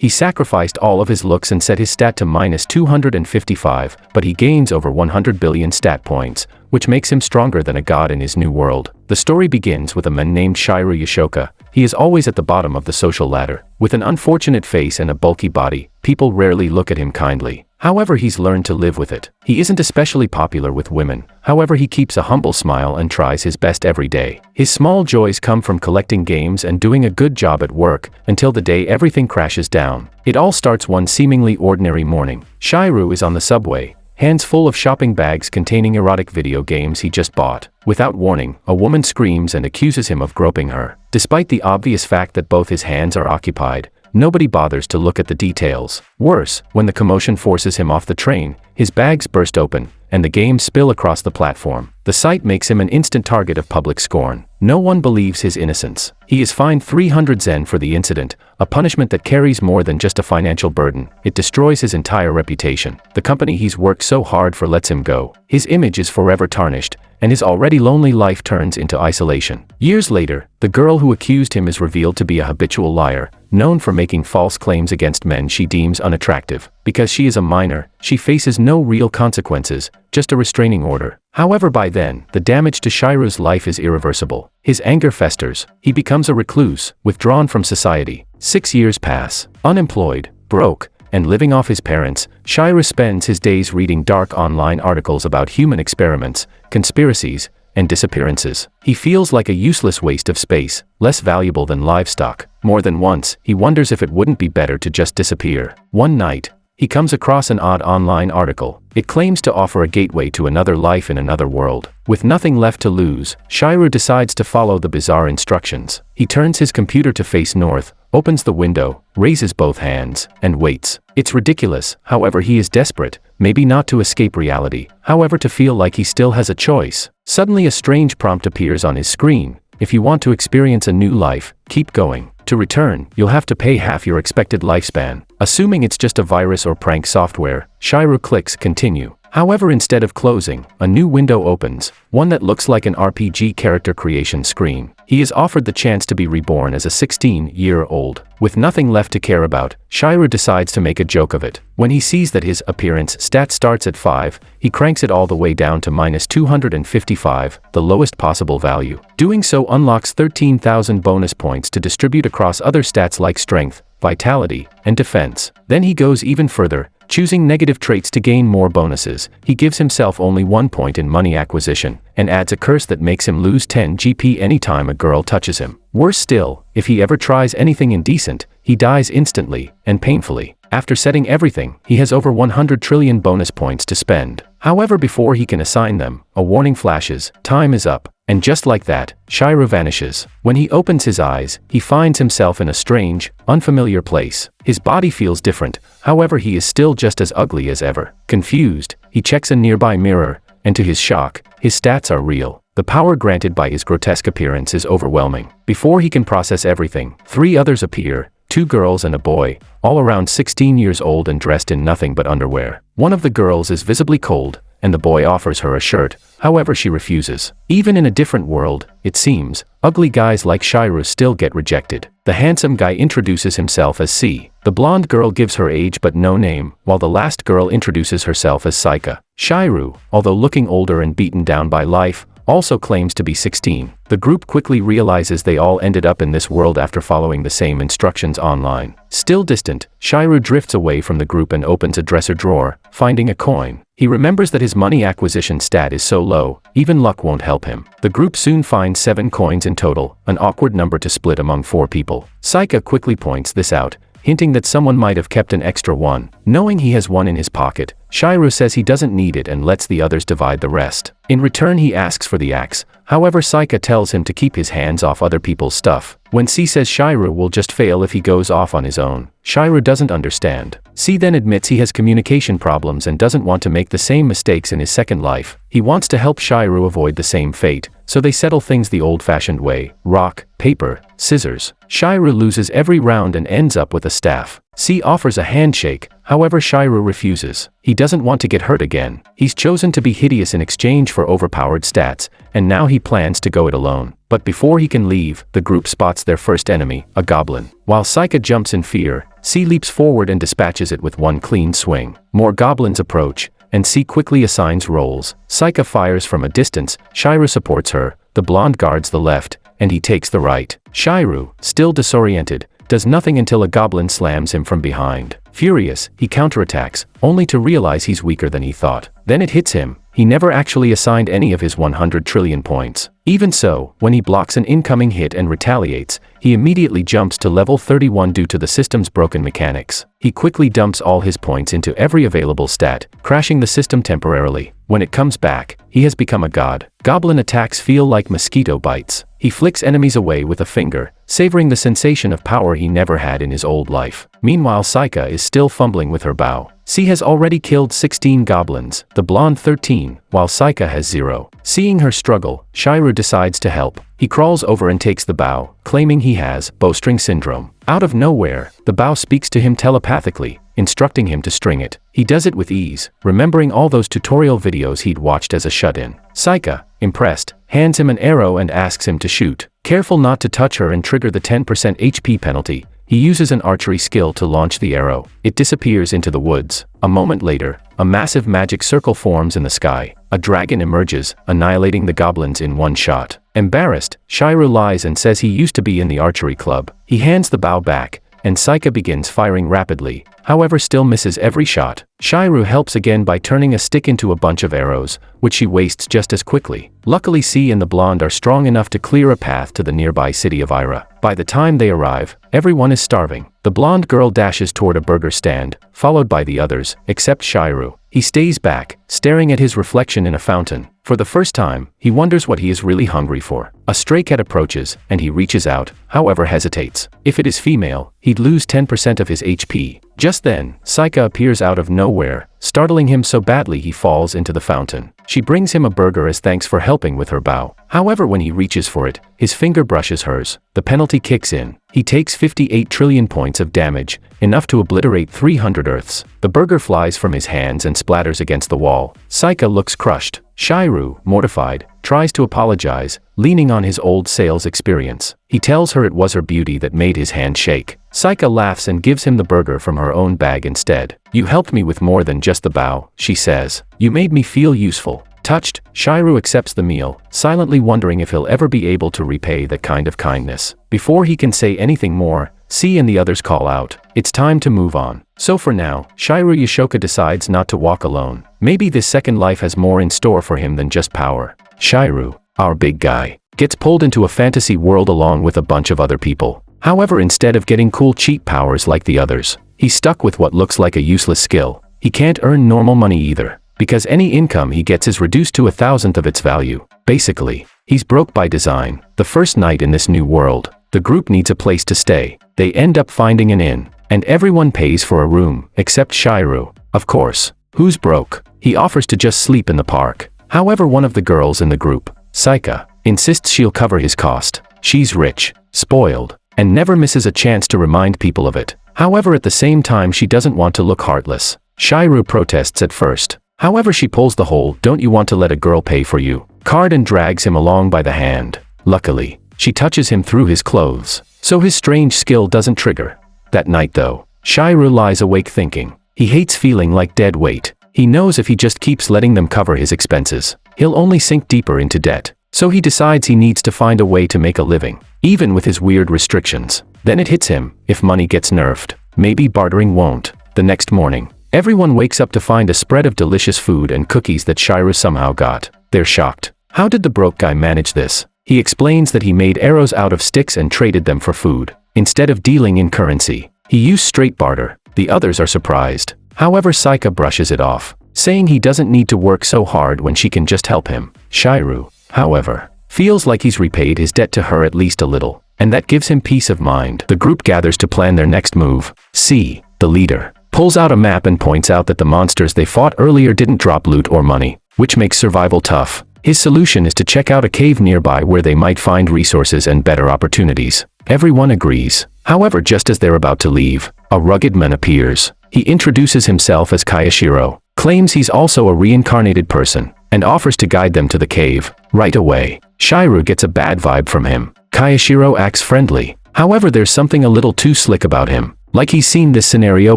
He sacrificed all of his looks and set his stat to -255, but he gains over 100 billion stat points, which makes him stronger than a god in his new world. The story begins with a man named Shigeru Yoshioka. He is always at the bottom of the social ladder. With an unfortunate face and a bulky body, people rarely look at him kindly. However, he's learned to live with it. He isn't especially popular with women. However, he keeps a humble smile and tries his best every day. His small joys come from collecting games and doing a good job at work, until the day everything crashes down. It all starts one seemingly ordinary morning. Shigeru is on the subway, hands full of shopping bags containing erotic video games he just bought. Without warning, a woman screams and accuses him of groping her. Despite the obvious fact that both his hands are occupied, nobody bothers to look at the details. Worse, when the commotion forces him off the train, his bags burst open, and the games spill across the platform. The sight makes him an instant target of public scorn. No one believes his innocence. He is fined 300 zen for the incident, a punishment that carries more than just a financial burden. It destroys his entire reputation. The company he's worked so hard for lets him go. His image is forever tarnished, and his already lonely life turns into isolation. Years later, the girl who accused him is revealed to be a habitual liar, known for making false claims against men she deems unattractive. Because she is a minor, she faces no real consequences, just a restraining order. However, by then, the damage to Shigeru's life is irreversible. His anger festers. He becomes a recluse, withdrawn from society. 6 years pass. Unemployed, broke, and living off his parents, Shigeru spends his days reading dark online articles about human experiments, conspiracies, and disappearances. He feels like a useless waste of space, less valuable than livestock. More than once, he wonders if it wouldn't be better to just disappear. One night, he comes across an odd online article. It claims to offer a gateway to another life in another world. With nothing left to lose, Shigeru decides to follow the bizarre instructions. He turns his computer to face north, opens the window, raises both hands, and waits. It's ridiculous, however he is desperate, maybe not to escape reality, however to feel like he still has a choice. Suddenly a strange prompt appears on his screen. If you want to experience a new life, keep going. To return, you'll have to pay half your expected lifespan. Assuming it's just a virus or prank software, Shigeru clicks continue. However, instead of closing, a new window opens, one that looks like an RPG character creation screen. He is offered the chance to be reborn as a 16-year-old. With nothing left to care about, Shigeru decides to make a joke of it. When he sees that his appearance stat starts at 5, he cranks it all the way down to -255, the lowest possible value. Doing so unlocks 13,000 bonus points to distribute across other stats like strength, vitality, and defense. Then he goes even further, choosing negative traits to gain more bonuses. He gives himself only 1 point in money acquisition, and adds a curse that makes him lose 10 GP anytime a girl touches him. Worse still, if he ever tries anything indecent, he dies instantly, and painfully. After setting everything, he has over 100 trillion bonus points to spend. However, before he can assign them, a warning flashes, time is up. And just like that, Shigeru vanishes. When he opens his eyes, he finds himself in a strange, unfamiliar place. His body feels different, however he is still just as ugly as ever. Confused, he checks a nearby mirror, and to his shock, his stats are real. The power granted by his grotesque appearance is overwhelming. Before he can process everything, 3 others appear, 2 girls and a boy, all around 16 years old and dressed in nothing but underwear. One of the girls is visibly cold, and the boy offers her a shirt, however she refuses. Even in a different world, it seems, ugly guys like Shigeru still get rejected. The handsome guy introduces himself as C. The blonde girl gives her age but no name, while the last girl introduces herself as Seika. Shigeru, although looking older and beaten down by life, also claims to be 16. The group quickly realizes they all ended up in this world after following the same instructions online. Still distant, Shigeru drifts away from the group and opens a dresser drawer, finding a coin. He remembers that his money acquisition stat is so low, even luck won't help him. The group soon finds 7 coins in total, an awkward number to split among 4 people. Seika quickly points this out, hinting that someone might have kept an extra one. Knowing he has one in his pocket, Shigeru says he doesn't need it and lets the others divide the rest. In return, he asks for the axe. However, Seika tells him to keep his hands off other people's stuff. When C says Shigeru will just fail if he goes off on his own, Shigeru doesn't understand. C then admits he has communication problems and doesn't want to make the same mistakes in his second life. He wants to help Shigeru avoid the same fate, so they settle things the old-fashioned way: rock, paper, scissors. Shigeru loses every round and ends up with a staff. C offers a handshake, however Shigeru refuses. He doesn't want to get hurt again. He's chosen to be hideous in exchange for overpowered stats, and now he plans to go it alone. But before he can leave, the group spots their first enemy, a goblin. While Seika jumps in fear, C leaps forward and dispatches it with one clean swing. More goblins approach, and C quickly assigns roles. Seika fires from a distance, Shigeru supports her, the blonde guards the left, and he takes the right. Shigeru, still disoriented, does nothing until a goblin slams him from behind. Furious, he counterattacks, only to realize he's weaker than he thought. Then it hits him. He never actually assigned any of his 100 trillion points. Even so, when he blocks an incoming hit and retaliates, he immediately jumps to level 31 due to the system's broken mechanics. He quickly dumps all his points into every available stat, crashing the system temporarily. When it comes back, he has become a god. Goblin attacks feel like mosquito bites. He flicks enemies away with a finger, savoring the sensation of power he never had in his old life. Meanwhile, Seika is still fumbling with her bow. C has already killed 16 goblins, the blonde 13, while Seika has 0. Seeing her struggle, Shigeru decides to help. He crawls over and takes the bow, claiming he has bowstring syndrome. Out of nowhere, the bow speaks to him telepathically, instructing him to string it. He does it with ease, remembering all those tutorial videos he'd watched as a shut-in. Seika, impressed, hands him an arrow and asks him to shoot. Careful not to touch her and trigger the 10% HP penalty, he uses an archery skill to launch the arrow. It disappears into the woods. A moment later, a massive magic circle forms in the sky. A dragon emerges, annihilating the goblins in one shot. Embarrassed, Shigeru lies and says he used to be in the archery club. He hands the bow back, and Seika begins firing rapidly, however still misses every shot. Shigeru helps again by turning a stick into a bunch of arrows, which she wastes just as quickly. Luckily, C and the blonde are strong enough to clear a path to the nearby city of Ira. By the time they arrive, everyone is starving. The blonde girl dashes toward a burger stand, followed by the others, except Shigeru. He stays back, staring at his reflection in a fountain. For the first time, he wonders what he is really hungry for. A stray cat approaches, and he reaches out, however hesitates. If it is female, he'd lose 10% of his HP. Just then, Seika appears out of nowhere, startling him so badly he falls into the fountain. She brings him a burger as thanks for helping with her bow. However, when he reaches for it, his finger brushes hers. The penalty kicks in. He takes 58 trillion points of damage, enough to obliterate 300 Earths. The burger flies from his hands and splatters against the wall. Seika looks crushed. Shigeru, mortified, tries to apologize, leaning on his old sales experience. He tells her it was her beauty that made his hand shake. Seika laughs and gives him the burger from her own bag instead. "You helped me with more than just the bow," she says. "You made me feel useful." Touched, Shigeru accepts the meal, silently wondering if he'll ever be able to repay that kind of kindness. Before he can say anything more, C and the others call out. It's time to move on. So for now, Shigeru Yoshioka decides not to walk alone. Maybe this second life has more in store for him than just power. Shigeru, our big guy, gets pulled into a fantasy world along with a bunch of other people. However, instead of getting cool cheap powers like the others, he's stuck with what looks like a useless skill. He can't earn normal money either, because any income he gets is reduced to 1,000th of its value. Basically, he's broke by design. The first night in this new world, the group needs a place to stay. They end up finding an inn, and everyone pays for a room, except Shigeru. Of course, who's broke? He offers to just sleep in the park. However, one of the girls in the group, Seika, insists she'll cover his cost. She's rich, spoiled, and never misses a chance to remind people of it. However, at the same time, she doesn't want to look heartless. Shigeru protests at first. However, she pulls the whole "don't you want to let a girl pay for you" card and drags him along by the hand. Luckily, she touches him through his clothes, so his strange skill doesn't trigger. That night though, Shigeru lies awake thinking. He hates feeling like dead weight. He knows if he just keeps letting them cover his expenses, he'll only sink deeper into debt. So he decides he needs to find a way to make a living, even with his weird restrictions. Then it hits him, if money gets nerfed, maybe bartering won't. The next morning, everyone wakes up to find a spread of delicious food and cookies that Shigeru somehow got. They're shocked. How did the broke guy manage this? He explains that he made arrows out of sticks and traded them for food. Instead of dealing in currency, he used straight barter. The others are surprised. However, Seika brushes it off, saying he doesn't need to work so hard when she can just help him. Shigeru, however, feels like he's repaid his debt to her at least a little, and that gives him peace of mind. The group gathers to plan their next move. C, the leader, pulls out a map and points out that the monsters they fought earlier didn't drop loot or money, which makes survival tough. His solution is to check out a cave nearby where they might find resources and better opportunities. Everyone agrees. However, just as they're about to leave, a rugged man appears. He introduces himself as Kayashiro, claims he's also a reincarnated person, and offers to guide them to the cave. Right away, Shigeru gets a bad vibe from him. Kayashiro acts friendly. However, there's something a little too slick about him. Like he's seen this scenario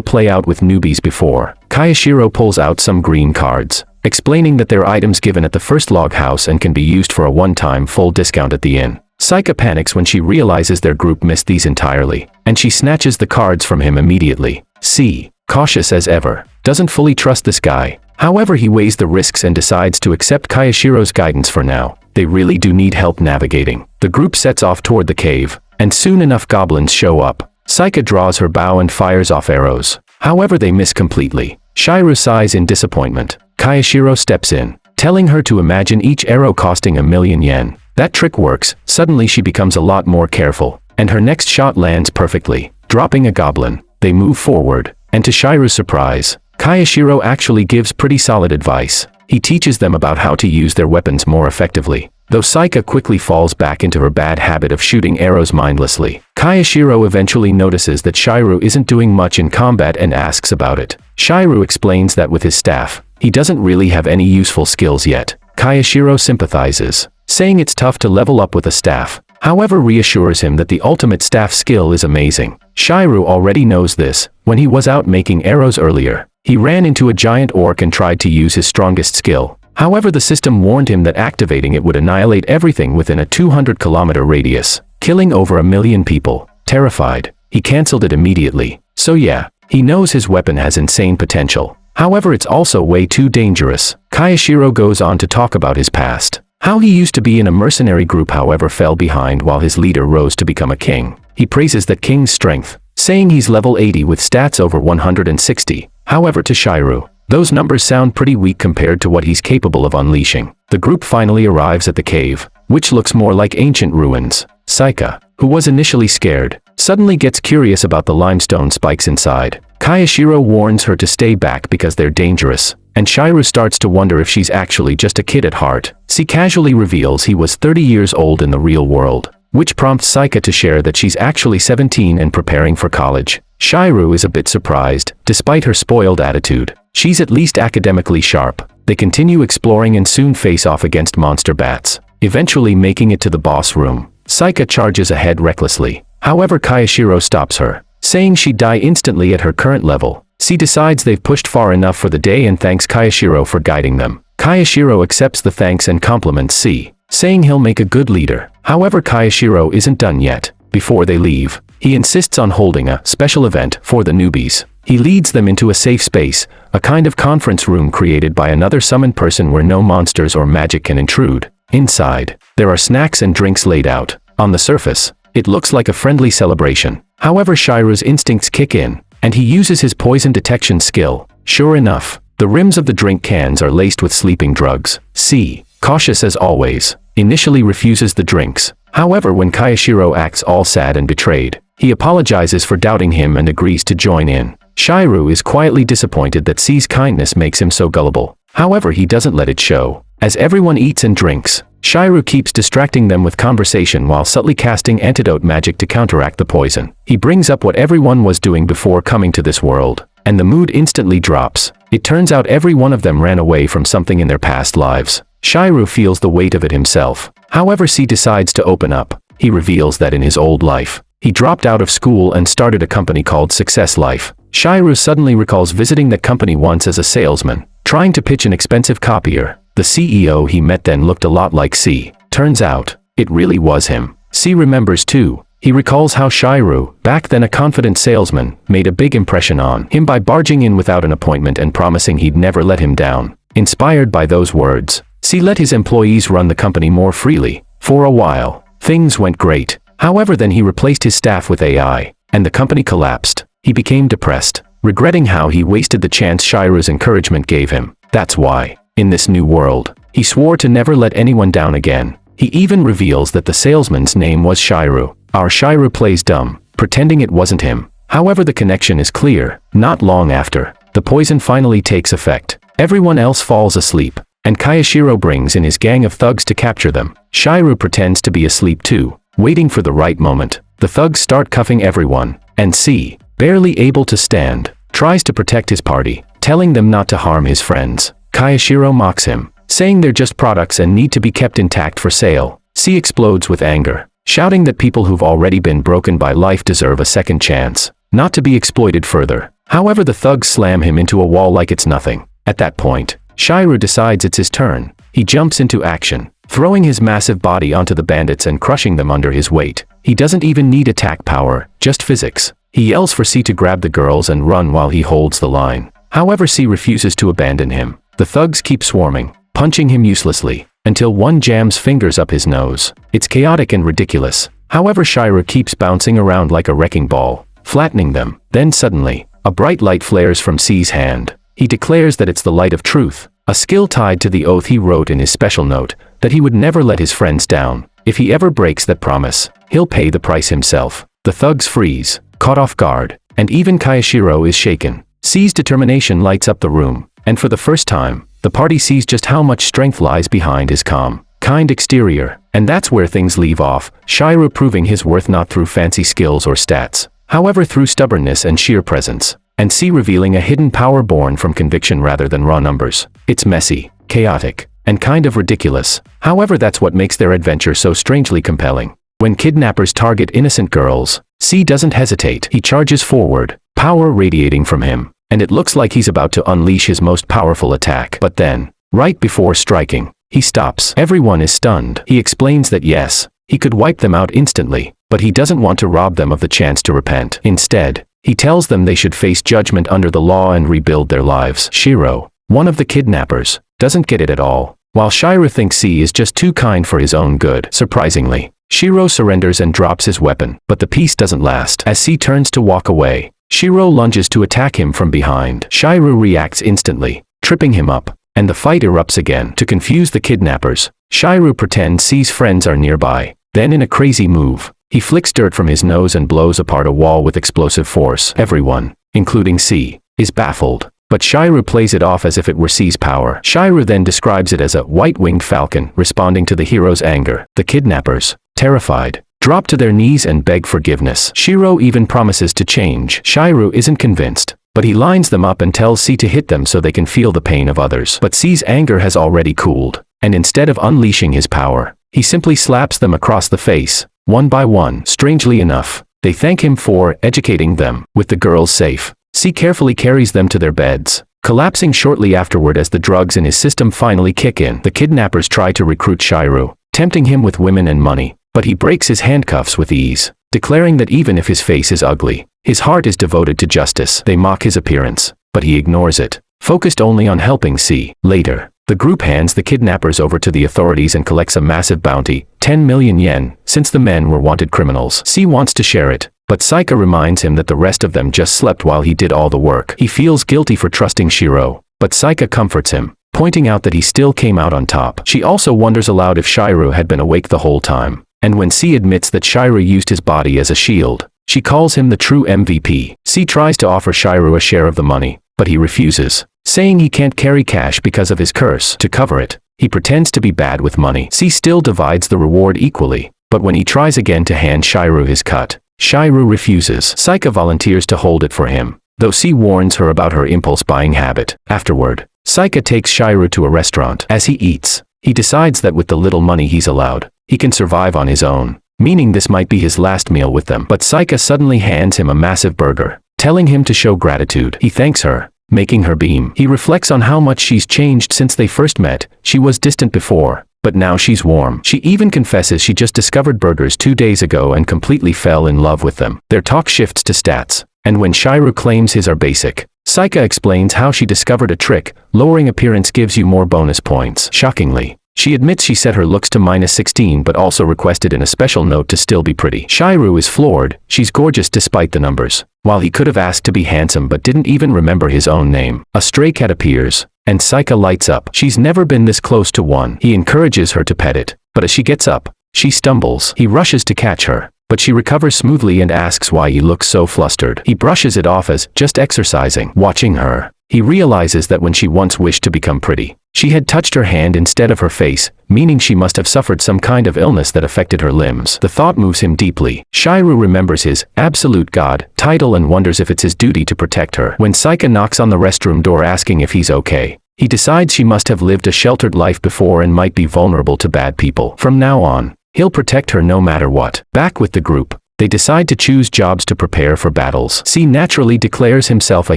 play out with newbies before. Kayashiro pulls out some green cards, explaining that they're items given at the first log house and can be used for a one-time full discount at the inn. Seika panics when she realizes their group missed these entirely, and she snatches the cards from him immediately. C, cautious as ever, doesn't fully trust this guy. However, he weighs the risks and decides to accept Kayashiro's guidance for now. They really do need help navigating. The group sets off toward the cave, and soon enough goblins show up. Seika draws her bow and fires off arrows. However, they miss completely. Shigeru sighs in disappointment. Kayashiro steps in, telling her to imagine each arrow costing 1,000,000 yen. That trick works. Suddenly she becomes a lot more careful, and her next shot lands perfectly, dropping a goblin. They move forward, and to Shigeru's surprise, Kayashiro actually gives pretty solid advice. He teaches them about how to use their weapons more effectively. Though Seika quickly falls back into her bad habit of shooting arrows mindlessly, Kayashiro eventually notices that Shigeru isn't doing much in combat and asks about it. Shigeru explains that with his staff, he doesn't really have any useful skills yet. Kayashiro sympathizes, saying it's tough to level up with a staff, however reassures him that the ultimate staff skill is amazing. Shigeru already knows this. When he was out making arrows earlier, he ran into a giant orc and tried to use his strongest skill. However, the system warned him that activating it would annihilate everything within a 200-kilometer radius, killing over 1,000,000 people. Terrified, he cancelled it immediately. So yeah, he knows his weapon has insane potential. However, it's also way too dangerous. Kayashiro goes on to talk about his past. How he used to be in a mercenary group, however fell behind while his leader rose to become a king. He praises that king's strength, saying he's level 80 with stats over 160. However, to Shigeru, those numbers sound pretty weak compared to what he's capable of unleashing. The group finally arrives at the cave, which looks more like ancient ruins. Seika, who was initially scared, suddenly gets curious about the limestone spikes inside. Kayashiro warns her to stay back because they're dangerous, and Shigeru starts to wonder if she's actually just a kid at heart. She casually reveals he was 30 years old in the real world, which prompts Seika to share that she's actually 17 and preparing for college. Shigeru is a bit surprised. Despite her spoiled attitude, she's at least academically sharp. They continue exploring and soon face off against monster bats, eventually making it to the boss room. Seika charges ahead recklessly. However, Kayashiro stops her, saying she'd die instantly at her current level. She decides they've pushed far enough for the day and thanks Kayashiro for guiding them. Kayashiro accepts the thanks and compliments C, saying he'll make a good leader. However, Kayashiro isn't done yet. Before they leave, he insists on holding a special event for the newbies. He leads them into a safe space, a kind of conference room created by another summoned person where no monsters or magic can intrude. Inside, there are snacks and drinks laid out. On the surface, it looks like a friendly celebration. However, Shigeru's instincts kick in, and he uses his poison detection skill. Sure enough, the rims of the drink cans are laced with sleeping drugs. C, cautious as always, initially refuses the drinks. However, when Kayashiro acts all sad and betrayed, he apologizes for doubting him and agrees to join in. Shigeru is quietly disappointed that C's kindness makes him so gullible. However, he doesn't let it show. As everyone eats and drinks, Shigeru keeps distracting them with conversation while subtly casting antidote magic to counteract the poison. He brings up what everyone was doing before coming to this world, and the mood instantly drops. It turns out every one of them ran away from something in their past lives. Shigeru feels the weight of it himself. However, C decides to open up. He reveals that in his old life, he dropped out of school and started a company called Success Life. Shigeru suddenly recalls visiting that company once as a salesman, trying to pitch an expensive copier. The CEO he met then looked a lot like C. Turns out, it really was him. C remembers too. He recalls how Shigeru, back then a confident salesman, made a big impression on him by barging in without an appointment and promising he'd never let him down. Inspired by those words, C let his employees run the company more freely. For a while, things went great. However, then he replaced his staff with AI, and the company collapsed. He became depressed, regretting how he wasted the chance Shigeru's encouragement gave him. That's why, in this new world, he swore to never let anyone down again. He even reveals that the salesman's name was Shigeru. Our Shigeru plays dumb, pretending it wasn't him. However, the connection is clear. Not long after, the poison finally takes effect. Everyone else falls asleep. and Kayashiro brings in his gang of thugs to capture them. Shigeru pretends to be asleep too, waiting for the right moment. The thugs start cuffing everyone, and C, barely able to stand, tries to protect his party, telling them not to harm his friends. Kayashiro mocks him, saying they're just products and need to be kept intact for sale. C explodes with anger, shouting that people who've already been broken by life deserve a second chance, not to be exploited further. However, the thugs slam him into a wall like it's nothing. At that point, Shigeru decides it's his turn. He jumps into action, throwing his massive body onto the bandits and crushing them under his weight. He doesn't even need attack power, just physics. He yells for C to grab the girls and run while he holds the line. However, C refuses to abandon him. The thugs keep swarming, punching him uselessly, until one jams fingers up his nose. It's chaotic and ridiculous. However, Shigeru keeps bouncing around like a wrecking ball, flattening them. Then suddenly, a bright light flares from C's hand. He declares that it's the light of truth, a skill tied to the oath he wrote in his special note, that he would never let his friends down. If he ever breaks that promise, he'll pay the price himself. The thugs freeze, caught off guard, and even Kayashiro is shaken. C's determination lights up the room, and for the first time, the party sees just how much strength lies behind his calm, kind exterior. And that's where things leave off, Shigeru proving his worth not through fancy skills or stats, however through stubbornness and sheer presence, and C revealing a hidden power born from conviction rather than raw numbers. It's messy, chaotic, and kind of ridiculous. However, that's what makes their adventure so strangely compelling. When kidnappers target innocent girls, C doesn't hesitate. He charges forward, power radiating from him, and it looks like he's about to unleash his most powerful attack. But then, right before striking, he stops. Everyone is stunned. He explains that yes, he could wipe them out instantly, but he doesn't want to rob them of the chance to repent. Instead, he tells them they should face judgment under the law and rebuild their lives. Shiro, one of the kidnappers, doesn't get it at all, while Shigeru thinks C is just too kind for his own good. Surprisingly, Shiro surrenders and drops his weapon, but the peace doesn't last. As C turns to walk away, Shiro lunges to attack him from behind. Shigeru reacts instantly, tripping him up, and the fight erupts again. To confuse the kidnappers, Shigeru pretends C's friends are nearby. Then in a crazy move, he flicks dirt from his nose and blows apart a wall with explosive force. Everyone, including C, is baffled, but Shigeru plays it off as if it were C's power. Shigeru then describes it as a white-winged falcon responding to the hero's anger. The kidnappers, terrified, drop to their knees and beg forgiveness. Shiro even promises to change. Shigeru isn't convinced, but he lines them up and tells C to hit them so they can feel the pain of others. But C's anger has already cooled, and instead of unleashing his power, he simply slaps them across the face, one by one. Strangely enough, they thank him for educating them. With the girls safe, C carefully carries them to their beds, collapsing shortly afterward as the drugs in his system finally kick in. The kidnappers try to recruit Shigeru, tempting him with women and money, but he breaks his handcuffs with ease, declaring that even if his face is ugly, his heart is devoted to justice. They mock his appearance, but he ignores it, focused only on helping C. Later, the group hands the kidnappers over to the authorities and collects a massive bounty, 10 million yen, since the men were wanted criminals. C wants to share it, but Seika reminds him that the rest of them just slept while he did all the work. He feels guilty for trusting Shiro, but Seika comforts him, pointing out that he still came out on top. She also wonders aloud if Shigeru had been awake the whole time, and when C admits that Shigeru used his body as a shield, she calls him the true MVP. C tries to offer Shigeru a share of the money, but he refuses, saying he can't carry cash because of his curse. To cover it, he pretends to be bad with money. C still divides the reward equally, but when he tries again to hand Shigeru his cut, Shigeru refuses. Seika volunteers to hold it for him, though C warns her about her impulse buying habit. Afterward, Seika takes Shigeru to a restaurant. As he eats, he decides that with the little money he's allowed, he can survive on his own, meaning this might be his last meal with them. But Seika suddenly hands him a massive burger, telling him to show gratitude. He thanks her, making her beam. He reflects on how much she's changed since they first met. She was distant before, but now she's warm. She even confesses she just discovered burgers 2 days ago and completely fell in love with them. Their talk shifts to stats, and when Shigeru claims his are basic, Seika explains how she discovered a trick: lowering appearance gives you more bonus points. Shockingly, she admits she set her looks to -16 but also requested in a special note to still be pretty. Shigeru is floored. She's gorgeous despite the numbers, while he could have asked to be handsome but didn't even remember his own name. A stray cat appears, and Seika lights up. She's never been this close to one. He encourages her to pet it, but as she gets up, she stumbles. He rushes to catch her, but she recovers smoothly and asks why he looks so flustered. He brushes it off as just exercising. Watching her, He realizes that when she once wished to become pretty, she had touched her hand instead of her face, meaning she must have suffered some kind of illness that affected her limbs. The thought moves him deeply. Shigeru remembers his absolute god title and wonders if it's his duty to protect her. When Seika knocks on the restroom door asking if he's okay, he decides she must have lived a sheltered life before and might be vulnerable to bad people. From now on, he'll protect her no matter what. Back with the group, they decide to choose jobs to prepare for battles. C naturally declares himself a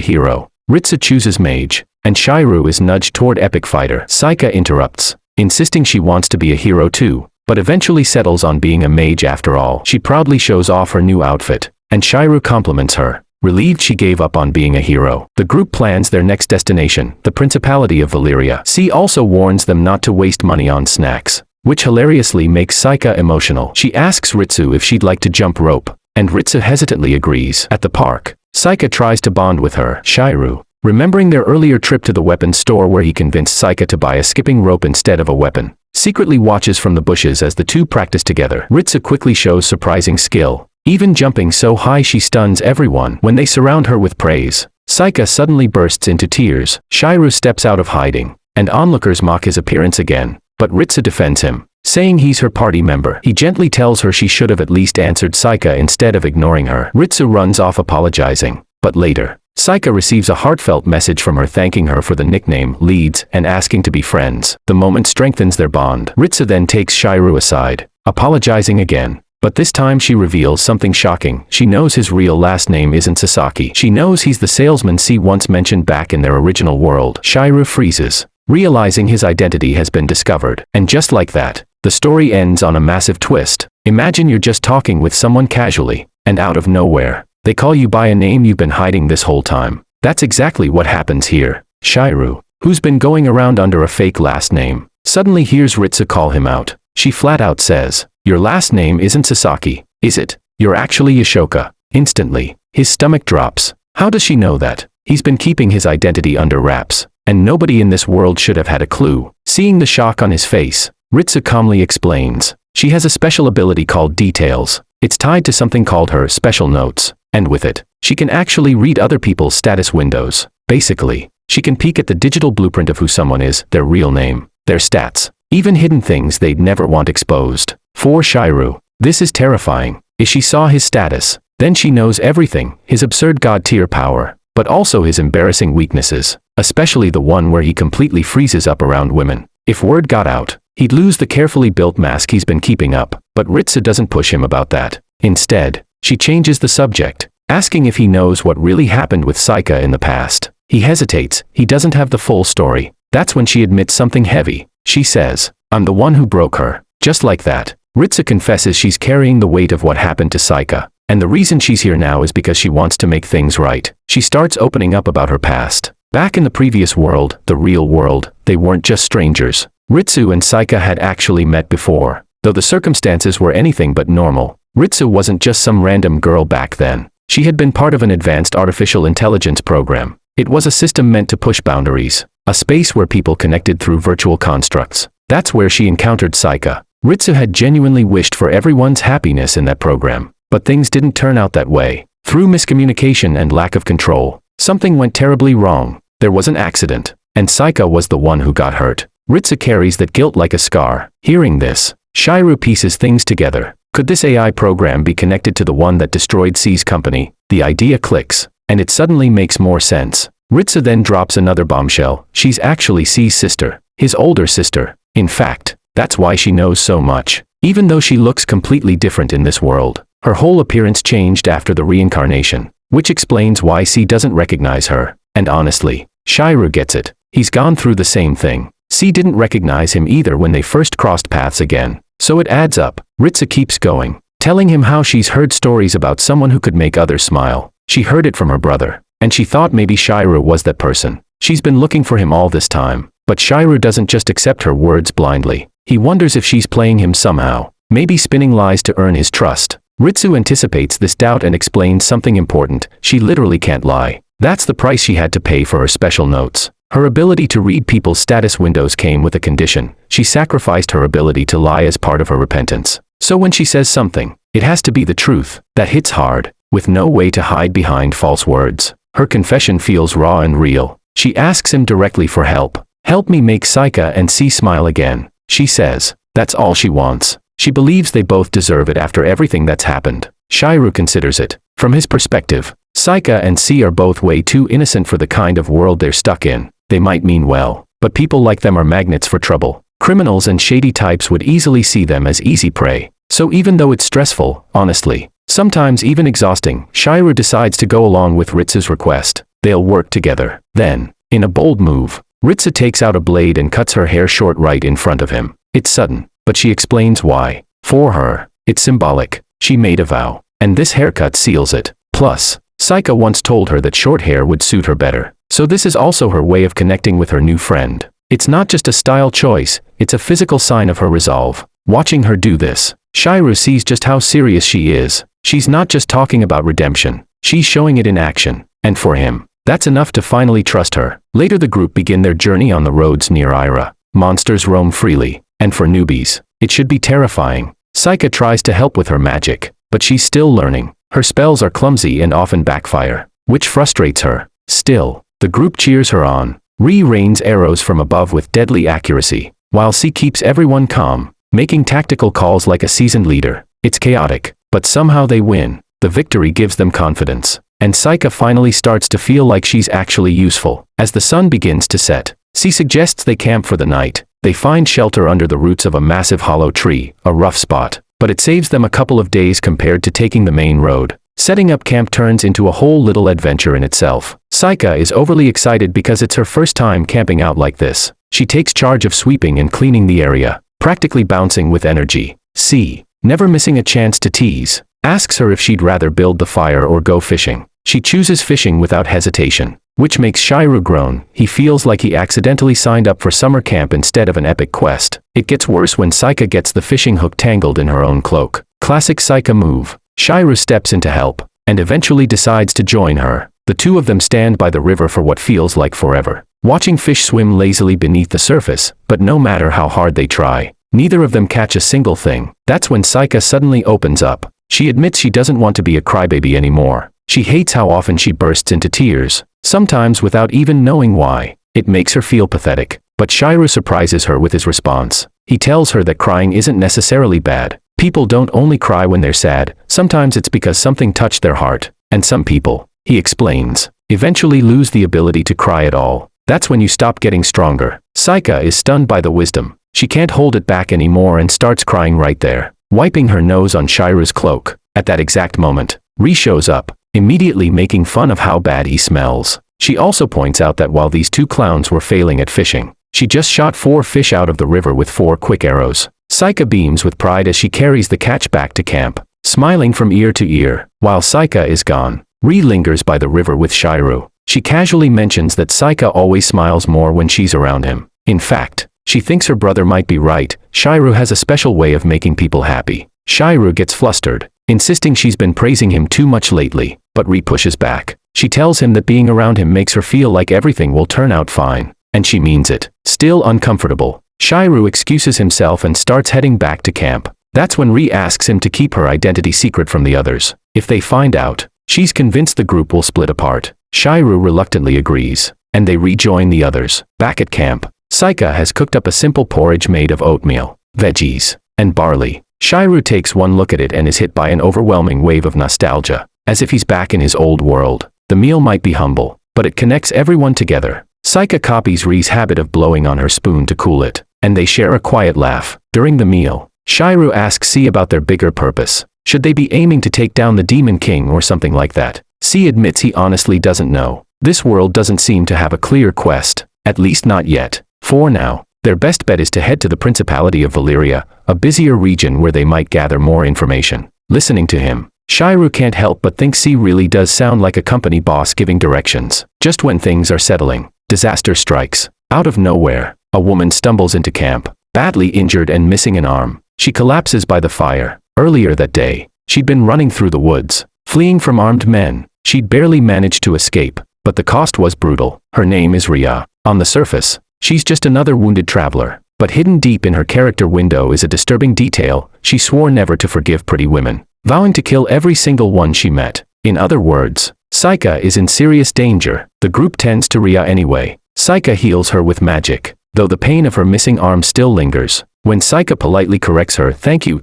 hero. Ritsu chooses mage, and Shigeru is nudged toward Epicfighter. Seika interrupts, insisting she wants to be a hero too, but eventually settles on being a mage after all. She proudly shows off her new outfit, and Shigeru compliments her, relieved she gave up on being a hero. The group plans their next destination, the Principality of Valyria. C also warns them not to waste money on snacks, which hilariously makes Seika emotional. She asks Ritsu if she'd like to jump rope, and Ritsu hesitantly agrees. At the park, Seika tries to bond with her. Shigeru, remembering their earlier trip to the weapons store where he convinced Seika to buy a skipping rope instead of a weapon, secretly watches from the bushes as the two practice together. Ritsu quickly shows surprising skill, even jumping so high she stuns everyone. When they surround her with praise, Seika suddenly bursts into tears. Shigeru steps out of hiding, and onlookers mock his appearance again, but Ritsu defends him, saying he's her party member. He gently tells her she should have at least answered Seika instead of ignoring her. Ritsu runs off apologizing, but later, Seika receives a heartfelt message from her thanking her for the nickname Leeds and asking to be friends. The moment strengthens their bond. Ritsu then takes Shigeru aside, apologizing again, but this time she reveals something shocking. She knows his real last name isn't Sasaki. She knows he's the salesman C once mentioned back in their original world. Shigeru freezes, realizing his identity has been discovered, and just like that, the story ends on a massive twist. Imagine you're just talking with someone casually, and out of nowhere, they call you by a name you've been hiding this whole time. That's exactly what happens here. Shigeru, who's been going around under a fake last name, suddenly hears Ritsu call him out. She flat out says, "Your last name isn't Sasaki, is it? You're actually Yoshioka." Instantly, his stomach drops. How does she know that? He's been keeping his identity under wraps, and nobody in this world should have had a clue. Seeing the shock on his face, Ritsu calmly explains, she has a special ability called Details. It's tied to something called her Special Notes, and with it, she can actually read other people's status windows. Basically, she can peek at the digital blueprint of who someone is, their real name, their stats, even hidden things they'd never want exposed. For Shigeru, this is terrifying. If she saw his status, then she knows everything, his absurd god-tier power, but also his embarrassing weaknesses, especially the one where he completely freezes up around women. If word got out, he'd lose the carefully built mask he's been keeping up, but Ritsu doesn't push him about that. Instead, she changes the subject, asking if he knows what really happened with Seika in the past. He hesitates, he doesn't have the full story. That's when she admits something heavy. She says, "I'm the one who broke her." Just like that, Ritsu confesses she's carrying the weight of what happened to Seika, and the reason she's here now is because she wants to make things right. She starts opening up about her past. Back in the previous world, the real world, they weren't just strangers. Ritsu and Seika had actually met before. Though the circumstances were anything but normal, Ritsu wasn't just some random girl back then. She had been part of an advanced artificial intelligence program. It was a system meant to push boundaries, a space where people connected through virtual constructs. That's where she encountered Seika. Ritsu had genuinely wished for everyone's happiness in that program, but things didn't turn out that way. Through miscommunication and lack of control, something went terribly wrong. There was an accident, and Seika was the one who got hurt. Ritsu carries that guilt like a scar. Hearing this, Shigeru pieces things together. Could this AI program be connected to the one that destroyed C's company? The idea clicks, and it suddenly makes more sense. Ritsu then drops another bombshell. She's actually C's sister, his older sister. In fact, that's why she knows so much. Even though she looks completely different in this world, her whole appearance changed after the reincarnation, which explains why C doesn't recognize her. And honestly, Shigeru gets it. He's gone through the same thing. C didn't recognize him either when they first crossed paths again. So it adds up. Ritsu keeps going, telling him how she's heard stories about someone who could make others smile. She heard it from her brother, and she thought maybe Shigeru was that person. She's been looking for him all this time. But Shigeru doesn't just accept her words blindly. He wonders if she's playing him somehow, maybe spinning lies to earn his trust. Ritsu anticipates this doubt and explains something important. She literally can't lie. That's the price she had to pay for her special notes. Her ability to read people's status windows came with a condition. She sacrificed her ability to lie as part of her repentance. So when she says something, it has to be the truth. That hits hard, with no way to hide behind false words. Her confession feels raw and real. She asks him directly for help. Help me make Seika and C smile again, she says. That's all she wants. She believes they both deserve it after everything that's happened. Shigeru considers it. From his perspective, Seika and C are both way too innocent for the kind of world they're stuck in. They might mean well, but people like them are magnets for trouble. Criminals and shady types would easily see them as easy prey. So even though it's stressful, honestly, sometimes even exhausting, Shigeru decides to go along with Ritsu's request. They'll work together. Then, in a bold move, Ritsu takes out a blade and cuts her hair short right in front of him. It's sudden, but she explains why. For her, it's symbolic. She made a vow, and this haircut seals it. Plus, Seika once told her that short hair would suit her better. So this is also her way of connecting with her new friend. It's not just a style choice, it's a physical sign of her resolve. Watching her do this, Shigeru sees just how serious she is. She's not just talking about redemption, she's showing it in action. And for him, that's enough to finally trust her. Later the group begin their journey on the roads near Ira. Monsters roam freely, and for newbies, it should be terrifying. Seika tries to help with her magic, but she's still learning. Her spells are clumsy and often backfire, which frustrates her. Still, the group cheers her on. Ri rains arrows from above with deadly accuracy, while C keeps everyone calm, making tactical calls like a seasoned leader. It's chaotic, but somehow they win. The victory gives them confidence, and Seika finally starts to feel like she's actually useful. As the sun begins to set, C suggests they camp for the night. They find shelter under the roots of a massive hollow tree, a rough spot, but it saves them a couple of days compared to taking the main road. Setting up camp turns into a whole little adventure in itself. Seika is overly excited because it's her first time camping out like this. She takes charge of sweeping and cleaning the area, practically bouncing with energy. C, never missing a chance to tease, asks her if she'd rather build the fire or go fishing. She chooses fishing without hesitation, which makes Shigeru groan. He feels like he accidentally signed up for summer camp instead of an epic quest. It gets worse when Seika gets the fishing hook tangled in her own cloak. Classic Seika move. Shigeru steps in to help, and eventually decides to join her. The two of them stand by the river for what feels like forever, watching fish swim lazily beneath the surface, but no matter how hard they try, neither of them catch a single thing. That's when Seika suddenly opens up. She admits she doesn't want to be a crybaby anymore. She hates how often she bursts into tears, sometimes without even knowing why. It makes her feel pathetic, but Shigeru surprises her with his response. He tells her that crying isn't necessarily bad. People don't only cry when they're sad, sometimes it's because something touched their heart. And some people, he explains, eventually lose the ability to cry at all. That's when you stop getting stronger. Seika is stunned by the wisdom. She can't hold it back anymore and starts crying right there, wiping her nose on Shigeru's cloak. At that exact moment, Ri shows up, immediately making fun of how bad he smells. She also points out that while these two clowns were failing at fishing, she just shot 4 fish out of the river with 4 quick arrows. Seika beams with pride as she carries the catch back to camp, smiling from ear to ear. While Seika is gone, Ri lingers by the river with Shigeru. She casually mentions that Seika always smiles more when she's around him. In fact, she thinks her brother might be right. Shigeru has a special way of making people happy. Shigeru gets flustered, insisting she's been praising him too much lately, but Ri pushes back. She tells him that being around him makes her feel like everything will turn out fine, and she means it. Still uncomfortable, Shigeru excuses himself and starts heading back to camp. That's when Ri asks him to keep her identity secret from the others. If they find out, she's convinced the group will split apart. Shigeru reluctantly agrees, and they rejoin the others. Back at camp, Seika has cooked up a simple porridge made of oatmeal, veggies, and barley. Shigeru takes one look at it and is hit by an overwhelming wave of nostalgia, as if he's back in his old world. The meal might be humble, but it connects everyone together. Seika copies Ri's habit of blowing on her spoon to cool it, and they share a quiet laugh. During the meal, Shigeru asks C about their bigger purpose. Should they be aiming to take down the Demon King or something like that? C admits he honestly doesn't know. This world doesn't seem to have a clear quest, at least not yet. For now, their best bet is to head to the Principality of Valyria, a busier region where they might gather more information. Listening to him, Shigeru can't help but think C really does sound like a company boss giving directions. Just when things are settling, disaster strikes. Out of nowhere, a woman stumbles into camp, badly injured and missing an arm. She collapses by the fire. Earlier that day, she'd been running through the woods, fleeing from armed men. She'd barely managed to escape, but the cost was brutal. Her name is Ria. On the surface, she's just another wounded traveler, but hidden deep in her character window is a disturbing detail. She swore never to forgive pretty women, vowing to kill every single one she met. In other words, Seika is in serious danger. The group tends to Ria anyway. Seika heals her with magic, though the pain of her missing arm still lingers. When Seika politely corrects her thank you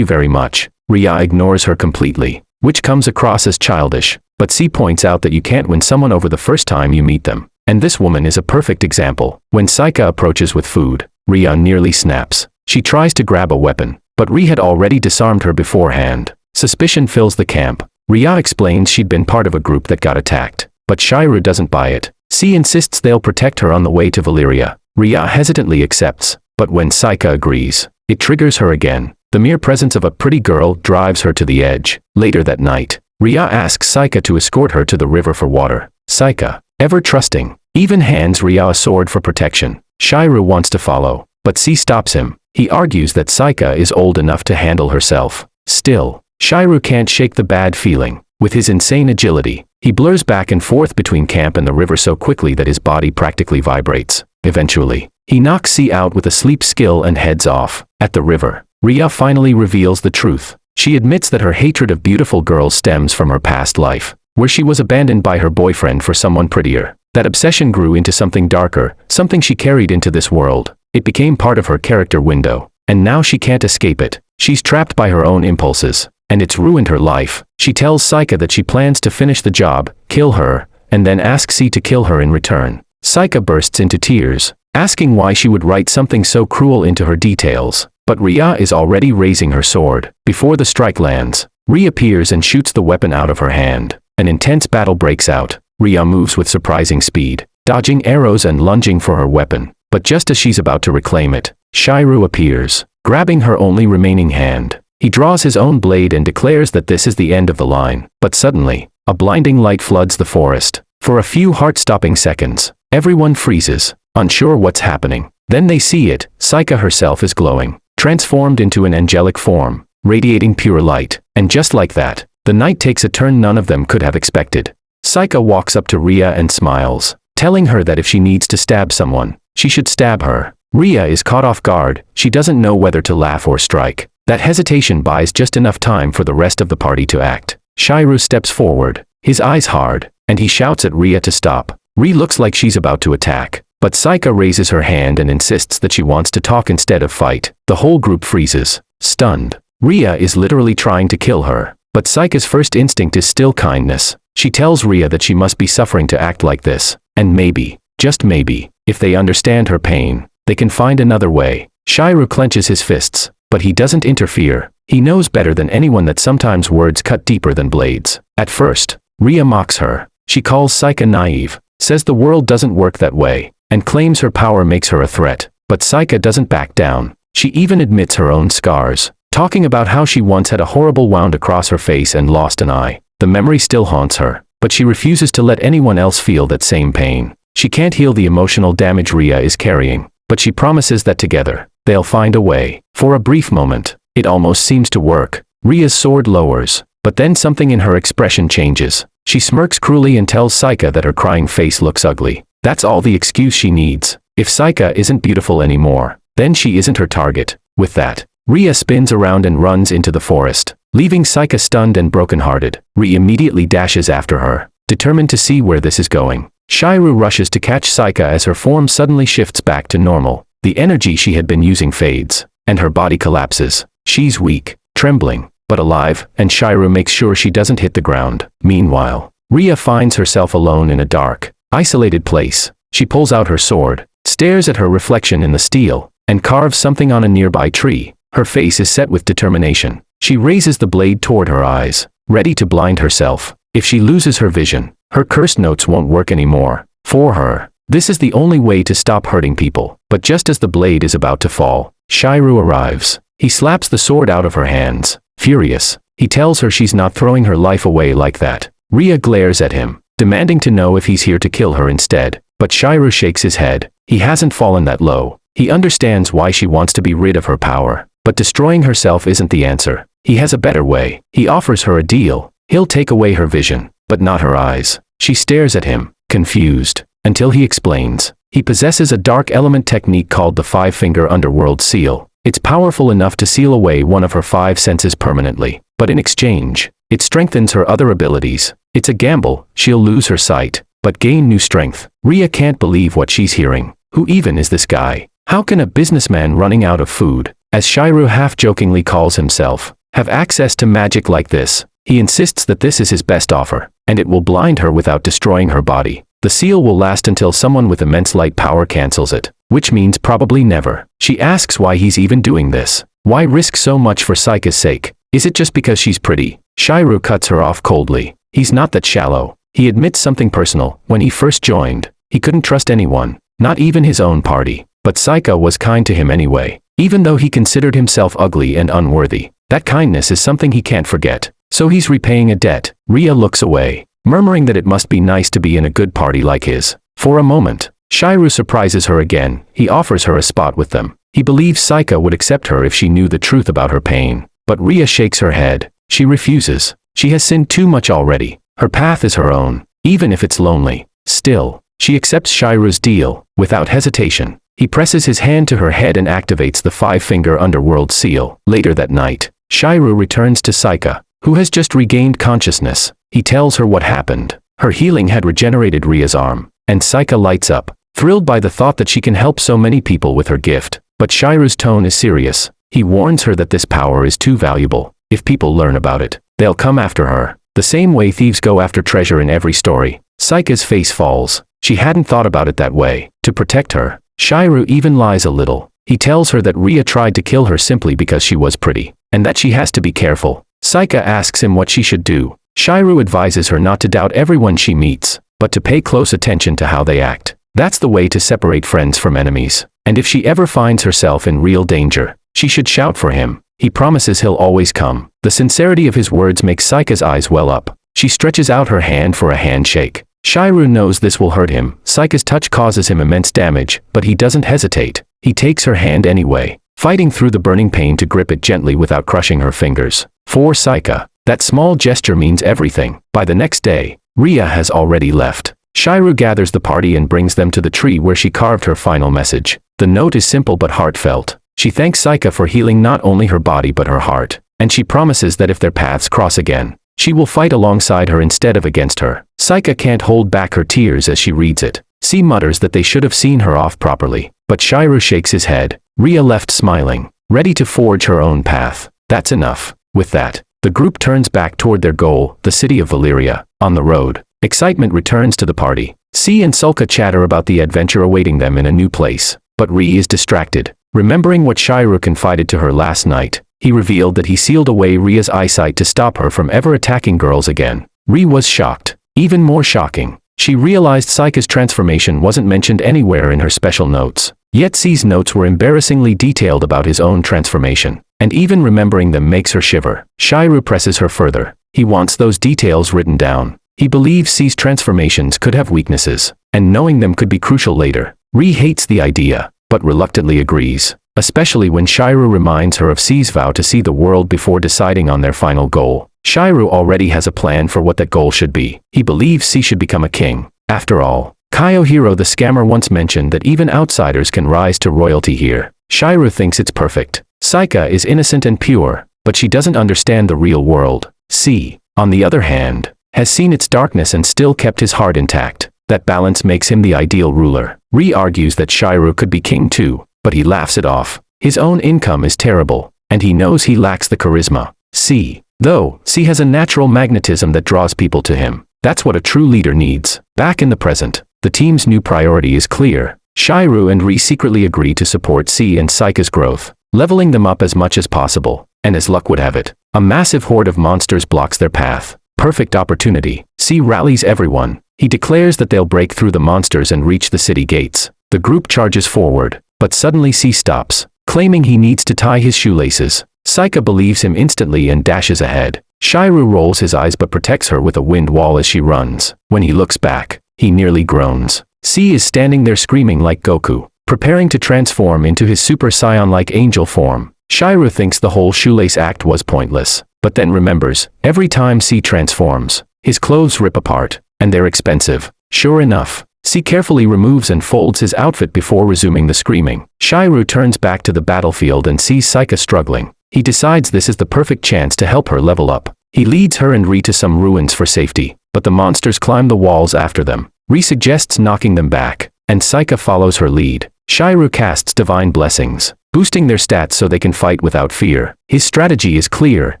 very much, Ria ignores her completely, which comes across as childish. But C points out that you can't win someone over the first time you meet them. And this woman is a perfect example. When Seika approaches with food, Ria nearly snaps. She tries to grab a weapon, but Ria had already disarmed her beforehand. Suspicion fills the camp. Ria explains she'd been part of a group that got attacked, but Shigeru doesn't buy it. C insists they'll protect her on the way to Valyria. Ria hesitantly accepts, but when Seika agrees, it triggers her again. The mere presence of a pretty girl drives her to the edge. Later that night, Ria asks Seika to escort her to the river for water. Seika, ever trusting, even hands Ria a sword for protection. Shigeru wants to follow, but C stops him. He argues that Seika is old enough to handle herself. Still, Shigeru can't shake the bad feeling. With his insane agility, he blurs back and forth between camp and the river so quickly that his body practically vibrates. Eventually, he knocks C out with a sleep skill and heads off. At the river, Ria finally reveals the truth. She admits that her hatred of beautiful girls stems from her past life, where she was abandoned by her boyfriend for someone prettier. That obsession grew into something darker, something she carried into this world. It became part of her character window, and now she can't escape it. She's trapped by her own impulses, and it's ruined her life. She tells Seika that she plans to finish the job, kill her, and then asks C to kill her in return. Seika bursts into tears, asking why she would write something so cruel into her details. But Ria is already raising her sword. Before the strike lands, Ria appears and shoots the weapon out of her hand. An intense battle breaks out. Ria moves with surprising speed, dodging arrows and lunging for her weapon. But just as she's about to reclaim it, Shigeru appears, grabbing her only remaining hand. He draws his own blade and declares that this is the end of the line. But suddenly, a blinding light floods the forest. For a few heart-stopping seconds, everyone freezes, unsure what's happening. Then they see it. Seika herself is glowing, transformed into an angelic form, radiating pure light. And just like that, the night takes a turn none of them could have expected. Seika walks up to Ria and smiles, telling her that if she needs to stab someone, she should stab her. Ria is caught off guard. She doesn't know whether to laugh or strike. That hesitation buys just enough time for the rest of the party to act. Shigeru steps forward, his eyes hard, and he shouts at Ria to stop. Ria looks like she's about to attack, but Seika raises her hand and insists that she wants to talk instead of fight. The whole group freezes, stunned. Ria is literally trying to kill her, but Seika's first instinct is still kindness. She tells Ria that she must be suffering to act like this, and maybe, just maybe, if they understand her pain, they can find another way. Shigeru clenches his fists, but he doesn't interfere. He knows better than anyone that sometimes words cut deeper than blades. At first, Ria mocks her. She calls Seika naive, says the world doesn't work that way, and claims her power makes her a threat. But Seika doesn't back down. She even admits her own scars, talking about how she once had a horrible wound across her face and lost an eye. The memory still haunts her, but she refuses to let anyone else feel that same pain. She can't heal the emotional damage Ria is carrying, but she promises that together, they'll find a way. For a brief moment, it almost seems to work. Ria's sword lowers, but then something in her expression changes. She smirks cruelly and tells Seika that her crying face looks ugly. That's all the excuse she needs. If Seika isn't beautiful anymore, then she isn't her target. With that, Ria spins around and runs into the forest, leaving Seika stunned and brokenhearted. Ria immediately dashes after her, determined to see where this is going. Shigeru rushes to catch Seika as her form suddenly shifts back to normal. The energy she had been using fades, and her body collapses. She's weak, trembling, but alive, and Shigeru makes sure she doesn't hit the ground. Meanwhile, Ria finds herself alone in a dark, isolated place. She pulls out her sword, stares at her reflection in the steel, and carves something on a nearby tree. Her face is set with determination. She raises the blade toward her eyes, ready to blind herself. If she loses her vision, her cursed notes won't work anymore. For her, this is the only way to stop hurting people. But just as the blade is about to fall, Shigeru arrives. He slaps the sword out of her hands. Furious, he tells her she's not throwing her life away like that. Ria glares at him, demanding to know if he's here to kill her instead. But Shigeru shakes his head. He hasn't fallen that low. He understands why she wants to be rid of her power. But destroying herself isn't the answer. He has a better way. He offers her a deal. He'll take away her vision, but not her eyes. She stares at him, confused, until he explains. He possesses a dark element technique called the five-finger underworld seal. It's powerful enough to seal away one of her five senses permanently. But in exchange, It strengthens her other abilities. It's a gamble, she'll lose her sight, but gain new strength. Ria can't believe what she's hearing. Who even is this guy? How can a businessman running out of food, as Shigeru half-jokingly calls himself, have access to magic like this? He insists that this is his best offer, and it will blind her without destroying her body. The seal will last until someone with immense light power cancels it, which means probably never. She asks why he's even doing this. Why risk so much for Seika's sake? Is it just because she's pretty? Shigeru cuts her off coldly. He's not that shallow. He admits something personal. When he first joined, he couldn't trust anyone, not even his own party. But Seika was kind to him anyway, even though he considered himself ugly and unworthy. That kindness is something he can't forget. So he's repaying a debt. Ria looks away, murmuring that it must be nice to be in a good party like his. For a moment, Shigeru surprises her again. He offers her a spot with them. He believes Seika would accept her if she knew the truth about her pain. But Ria shakes her head. She refuses. She has sinned too much already. Her path is her own, even if it's lonely. Still, she accepts Shigeru's deal, without hesitation. He presses his hand to her head and activates the 5-finger underworld seal. Later that night, Shigeru returns to Seika, who has just regained consciousness. He tells her what happened. Her healing had regenerated Ria's arm, and Seika lights up, thrilled by the thought that she can help so many people with her gift. But Shigeru's tone is serious. He warns her that this power is too valuable. If people learn about it, they'll come after her, the same way thieves go after treasure in every story. Seika's face falls. She hadn't thought about it that way. To protect her, Shigeru even lies a little. He tells her that Ria tried to kill her simply because she was pretty, and that she has to be careful. Seika asks him what she should do. Shigeru advises her not to doubt everyone she meets, but to pay close attention to how they act. That's the way to separate friends from enemies. And if she ever finds herself in real danger, she should shout for him. He promises he'll always come. The sincerity of his words makes Seika's eyes well up. She stretches out her hand for a handshake. Shigeru knows this will hurt him. Seika's touch causes him immense damage, but he doesn't hesitate. He takes her hand anyway, fighting through the burning pain to grip it gently without crushing her fingers. For Seika, that small gesture means everything. By the next day, Ria has already left. Shigeru gathers the party and brings them to the tree where she carved her final message. The note is simple but heartfelt. She thanks Seika for healing not only her body but her heart, and she promises that if their paths cross again, she will fight alongside her instead of against her. Seika can't hold back her tears as she reads it. C mutters that they should have seen her off properly, but Shigeru shakes his head. Ria left smiling, ready to forge her own path. That's enough. With that, the group turns back toward their goal, the city of Valyria. On the road, excitement returns to the party. C and Sulka chatter about the adventure awaiting them in a new place, but Ri is distracted. Remembering what Shigeru confided to her last night, he revealed that he sealed away Ria's eyesight to stop her from ever attacking girls again. Ri was shocked. Even more shocking, she realized Seika's transformation wasn't mentioned anywhere in her special notes. Yet C's notes were embarrassingly detailed about his own transformation, and even remembering them makes her shiver. Shigeru presses her further. He wants those details written down. He believes C's transformations could have weaknesses, and knowing them could be crucial later. Ri hates the idea, but reluctantly agrees, especially when Shigeru reminds her of C's vow to see the world before deciding on their final goal. Shigeru already has a plan for what that goal should be. He believes C should become a king. After all, Kaiohiro the scammer once mentioned that even outsiders can rise to royalty here. Shigeru thinks it's perfect. Seika is innocent and pure, but she doesn't understand the real world. C, on the other hand, has seen its darkness and still kept his heart intact. That balance makes him the ideal ruler. Ri argues that Shigeru could be king too, but he laughs it off. His own income is terrible, and he knows he lacks the charisma. C, though, C has a natural magnetism that draws people to him. That's what a true leader needs. Back in the present, the team's new priority is clear. Shigeru and Ri secretly agree to support C and Seika's growth, leveling them up as much as possible, and as luck would have it, a massive horde of monsters blocks their path. Perfect opportunity. C rallies everyone. He declares that they'll break through the monsters and reach the city gates. The group charges forward, but suddenly C stops, claiming he needs to tie his shoelaces. Seika believes him instantly and dashes ahead. Shigeru rolls his eyes but protects her with a wind wall as she runs. When he looks back, he nearly groans. C is standing there screaming like Goku, preparing to transform into his Super Saiyan-like angel form. Shigeru thinks the whole shoelace act was pointless, but then remembers, every time C transforms, his clothes rip apart, and they're expensive. Sure enough, C carefully removes and folds his outfit before resuming the screaming. Shigeru turns back to the battlefield and sees Seika struggling. He decides this is the perfect chance to help her level up. He leads her and Ri to some ruins for safety, but the monsters climb the walls after them. Ri suggests knocking them back, and Seika follows her lead. Shigeru casts divine blessings, boosting their stats so they can fight without fear. His strategy is clear: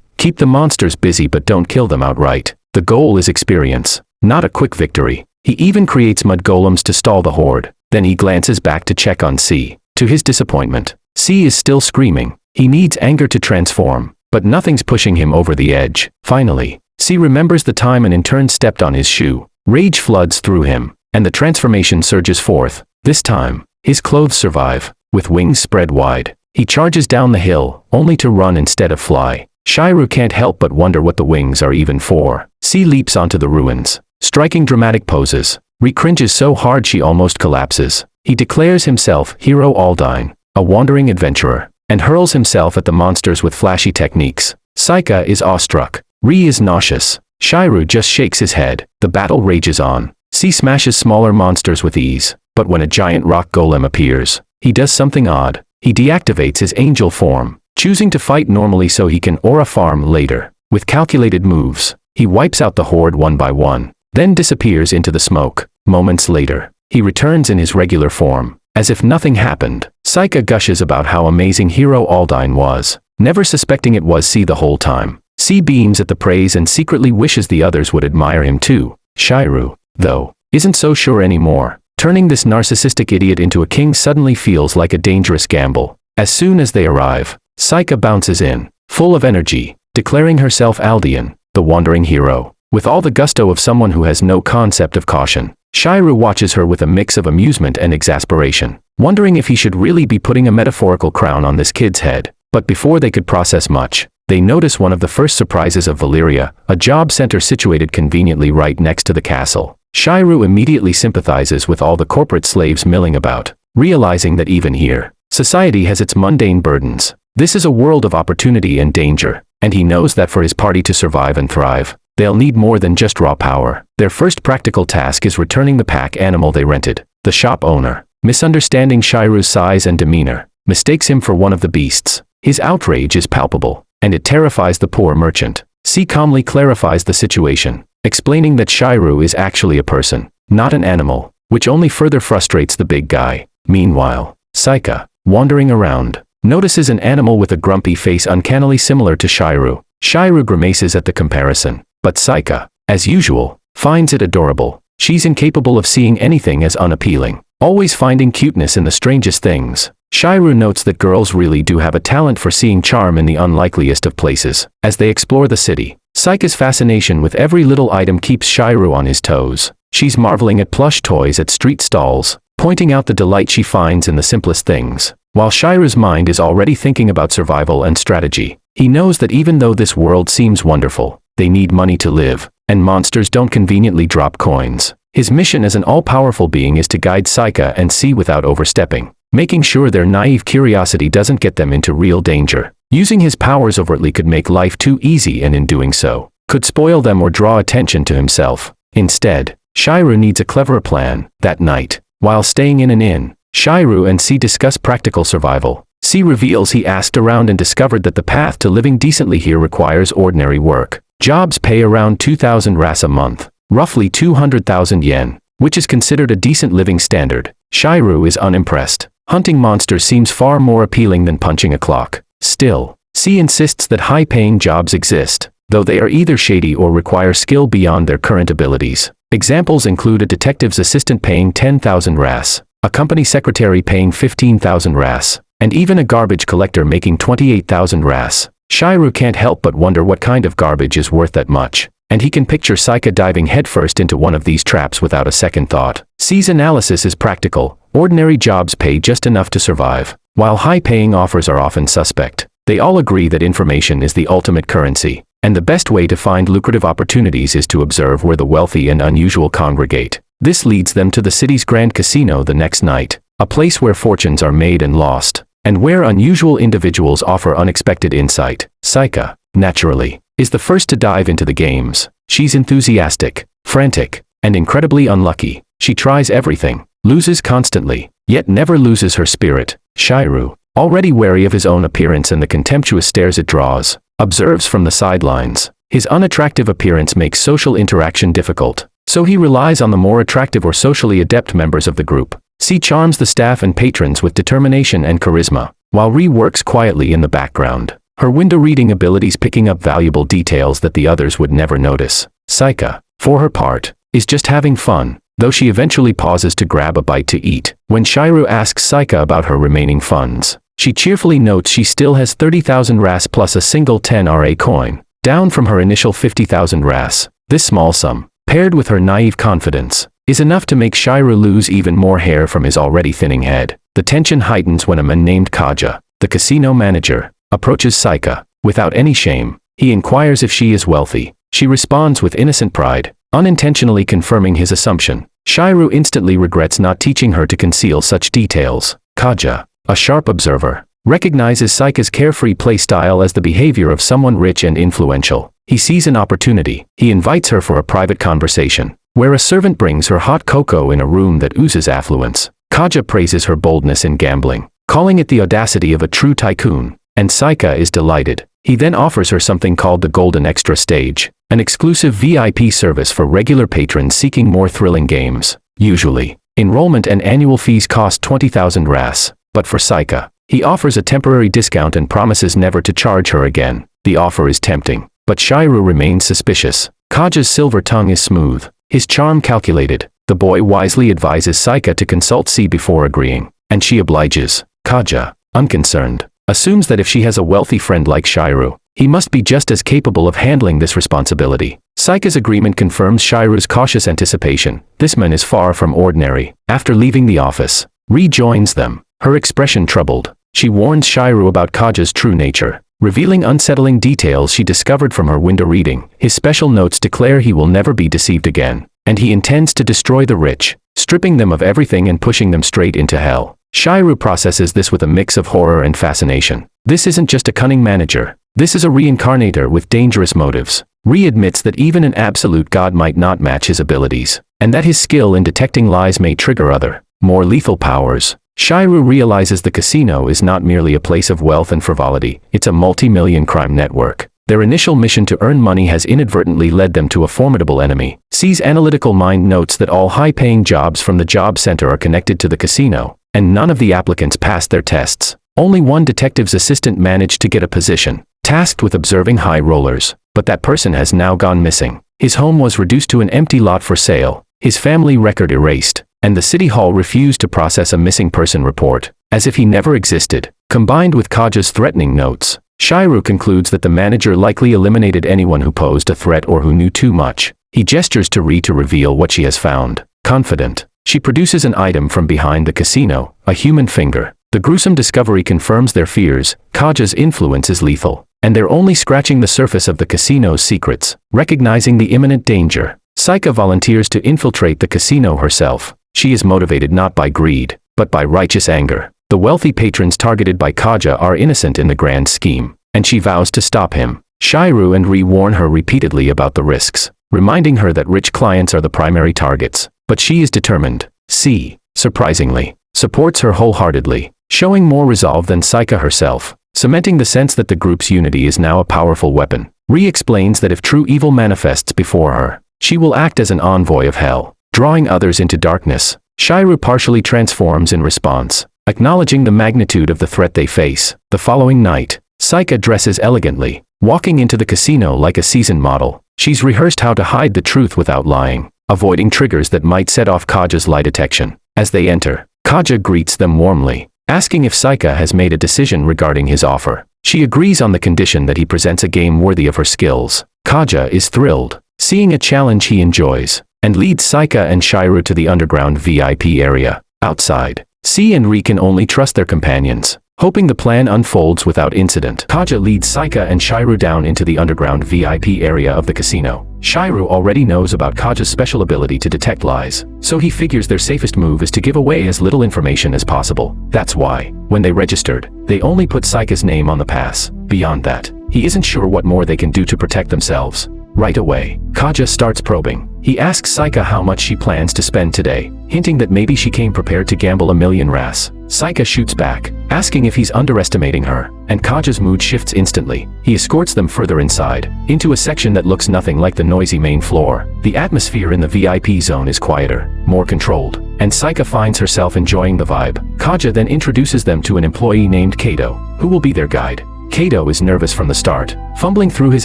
keep the monsters busy but don't kill them outright. The goal is experience, not a quick victory. He even creates mud golems to stall the horde. Then he glances back to check on C. To his disappointment, C is still screaming. He needs anger to transform, but nothing's pushing him over the edge. Finally, C remembers the time an intern stepped on his shoe. Rage floods through him, and the transformation surges forth. This time, his clothes survive. With wings spread wide, he charges down the hill, only to run instead of fly. Shigeru can't help but wonder what the wings are even for. C leaps onto the ruins, striking dramatic poses. Ri cringes so hard she almost collapses. He declares himself Hero Aldine, a wandering adventurer, and hurls himself at the monsters with flashy techniques. Seika is awestruck. Ri is nauseous. Shigeru just shakes his head. The battle rages on. C smashes smaller monsters with ease, but when a giant rock golem appears, he does something odd. He deactivates his angel form, choosing to fight normally so he can aura farm later. With calculated moves, he wipes out the horde one by one, then disappears into the smoke. Moments later, he returns in his regular form, as if nothing happened. Seika gushes about how amazing Hero Aldine was, never suspecting it was C the whole time. C beams at the praise and secretly wishes the others would admire him too. Shigeru, though, isn't so sure anymore. Turning this narcissistic idiot into a king suddenly feels like a dangerous gamble. As soon as they arrive, Seika bounces in, full of energy, declaring herself Aldean, the wandering hero, with all the gusto of someone who has no concept of caution. Shigeru watches her with a mix of amusement and exasperation, wondering if he should really be putting a metaphorical crown on this kid's head. But before they could process much, they notice one of the first surprises of Valyria, a job center situated conveniently right next to the castle. Shigeru immediately sympathizes with all the corporate slaves milling about, realizing that even here, society has its mundane burdens. This is a world of opportunity and danger, and he knows that for his party to survive and thrive, they'll need more than just raw power. Their first practical task is returning the pack animal they rented. The shop owner, misunderstanding Shigeru's size and demeanor, mistakes him for one of the beasts. His outrage is palpable, and it terrifies the poor merchant. C calmly clarifies the situation, explaining that Shigeru is actually a person, not an animal, which only further frustrates the big guy. Meanwhile, Seika, wandering around, notices an animal with a grumpy face uncannily similar to Shigeru. Shigeru grimaces at the comparison, but Seika, as usual, finds it adorable. She's incapable of seeing anything as unappealing, always finding cuteness in the strangest things. Shigeru notes that girls really do have a talent for seeing charm in the unlikeliest of places. As they explore the city, Seika's fascination with every little item keeps Shigeru on his toes. She's marveling at plush toys at street stalls, pointing out the delight she finds in the simplest things. While Shigeru's mind is already thinking about survival and strategy, he knows that even though this world seems wonderful, they need money to live, and monsters don't conveniently drop coins. His mission as an all-powerful being is to guide Seika and C without overstepping, making sure their naive curiosity doesn't get them into real danger. Using his powers overtly could make life too easy, and in doing so, could spoil them or draw attention to himself. Instead, Shigeru needs a cleverer plan. That night, while staying in an inn, Shigeru and C discuss practical survival. C reveals he asked around and discovered that the path to living decently here requires ordinary work. Jobs pay around 2,000 ras a month, roughly 200,000 yen, which is considered a decent living standard. Shigeru is unimpressed. Hunting monsters seems far more appealing than punching a clock. Still, C insists that high-paying jobs exist, though they are either shady or require skill beyond their current abilities. Examples include a detective's assistant paying 10,000 ras, a company secretary paying 15,000 ras, and even a garbage collector making 28,000 ras. Shigeru can't help but wonder what kind of garbage is worth that much, and he can picture Seika diving headfirst into one of these traps without a second thought. C's analysis is practical. Ordinary jobs pay just enough to survive, while high-paying offers are often suspect. They all agree that information is the ultimate currency, and the best way to find lucrative opportunities is to observe where the wealthy and unusual congregate. This leads them to the city's grand casino the next night, a place where fortunes are made and lost, and where unusual individuals offer unexpected insight. Seika, naturally, is the first to dive into the games. She's enthusiastic, frantic, and incredibly unlucky. She tries everything, loses constantly, yet never loses her spirit. Shigeru, already wary of his own appearance and the contemptuous stares it draws, observes from the sidelines. His unattractive appearance makes social interaction difficult, so he relies on the more attractive or socially adept members of the group. C charms the staff and patrons with determination and charisma, while Ri works quietly in the background, her window reading abilities picking up valuable details that the others would never notice. Seika, for her part, is just having fun, though she eventually pauses to grab a bite to eat. When Shigeru asks Seika about her remaining funds, she cheerfully notes she still has 30,000 RAS plus a single 10 RA coin, down from her initial 50,000 RAS. This small sum, paired with her naive confidence, is enough to make Shigeru lose even more hair from his already thinning head. The tension heightens when a man named Kaja, the casino manager, approaches Seika. Without any shame, he inquires if she is wealthy. She responds with innocent pride, unintentionally confirming his assumption. Shigeru instantly regrets not teaching her to conceal such details. Kaja, a sharp observer, recognizes Seika's carefree playstyle as the behavior of someone rich and influential. He sees an opportunity. He invites her for a private conversation, where a servant brings her hot cocoa in a room that oozes affluence. Kaja praises her boldness in gambling, calling it the audacity of a true tycoon, and Seika is delighted. He then offers her something called the Golden Extra Stage, an exclusive VIP service for regular patrons seeking more thrilling games. Usually, enrollment and annual fees cost 20,000 RAS, but for Seika, he offers a temporary discount and promises never to charge her again. The offer is tempting, but Shigeru remains suspicious. Kaja's silver tongue is smooth, his charm calculated. The boy wisely advises Seika to consult C before agreeing, and she obliges. Kaja, unconcerned, assumes that if she has a wealthy friend like Shigeru, he must be just as capable of handling this responsibility. Seika's agreement confirms Shigeru's cautious anticipation. This man is far from ordinary. After leaving the office, Ri joins them, her expression troubled. She warns Shigeru about Kaja's true nature, revealing unsettling details she discovered from her window reading. His special notes declare he will never be deceived again, and he intends to destroy the rich, stripping them of everything and pushing them straight into hell. Shigeru processes this with a mix of horror and fascination. This isn't just a cunning manager. This is a reincarnator with dangerous motives. Ri admits that even an absolute god might not match his abilities, and that his skill in detecting lies may trigger other, more lethal powers. Shigeru realizes the casino is not merely a place of wealth and frivolity, it's a multi-million crime network. Their initial mission to earn money has inadvertently led them to a formidable enemy. C's analytical mind notes that all high-paying jobs from the job center are connected to the casino, and none of the applicants passed their tests. Only one detective's assistant managed to get a position, tasked with observing high rollers, but that person has now gone missing. His home was reduced to an empty lot for sale, his family record erased, and the city hall refused to process a missing person report, as if he never existed. Combined with Kaja's threatening notes, Shigeru concludes that the manager likely eliminated anyone who posed a threat or who knew too much. He gestures to Ri to reveal what she has found. Confident, she produces an item from behind the casino, a human finger. The gruesome discovery confirms their fears. Kaja's influence is lethal, and they're only scratching the surface of the casino's secrets. Recognizing the imminent danger, Seika volunteers to infiltrate the casino herself. She is motivated not by greed, but by righteous anger. The wealthy patrons targeted by Kaja are innocent in the grand scheme, and she vows to stop him. Shigeru and Ri warn her repeatedly about the risks, reminding her that rich clients are the primary targets, but she is determined. C, surprisingly, supports her wholeheartedly, showing more resolve than Seika herself, cementing the sense that the group's unity is now a powerful weapon. Ri explains that if true evil manifests before her, she will act as an envoy of hell, drawing others into darkness. Shigeru partially transforms in response, acknowledging the magnitude of the threat they face. The following night, Seika dresses elegantly, walking into the casino like a seasoned model. She's rehearsed how to hide the truth without lying, avoiding triggers that might set off Kaja's lie detection. As they enter, Kaja greets them warmly, asking if Seika has made a decision regarding his offer. She agrees on the condition that he presents a game worthy of her skills. Kaja is thrilled, seeing a challenge he enjoys, and leads Seika and Shigeru to the underground VIP area. Outside, C and Ri can only trust their companions, hoping the plan unfolds without incident. Kaja leads Seika and Shigeru down into the underground VIP area of the casino. Shigeru already knows about Kaja's special ability to detect lies, so he figures their safest move is to give away as little information as possible. That's why, when they registered, they only put Seika's name on the pass. Beyond that, he isn't sure what more they can do to protect themselves. Right away, Kaja starts probing. He asks Seika how much she plans to spend today, hinting that maybe she came prepared to gamble 1,000,000 RAS. Seika shoots back, asking if he's underestimating her, and Kaja's mood shifts instantly. He escorts them further inside, into a section that looks nothing like the noisy main floor. The atmosphere in the VIP zone is quieter, more controlled, and Seika finds herself enjoying the vibe. Kaja then introduces them to an employee named Kato, who will be their guide. Kato is nervous from the start, fumbling through his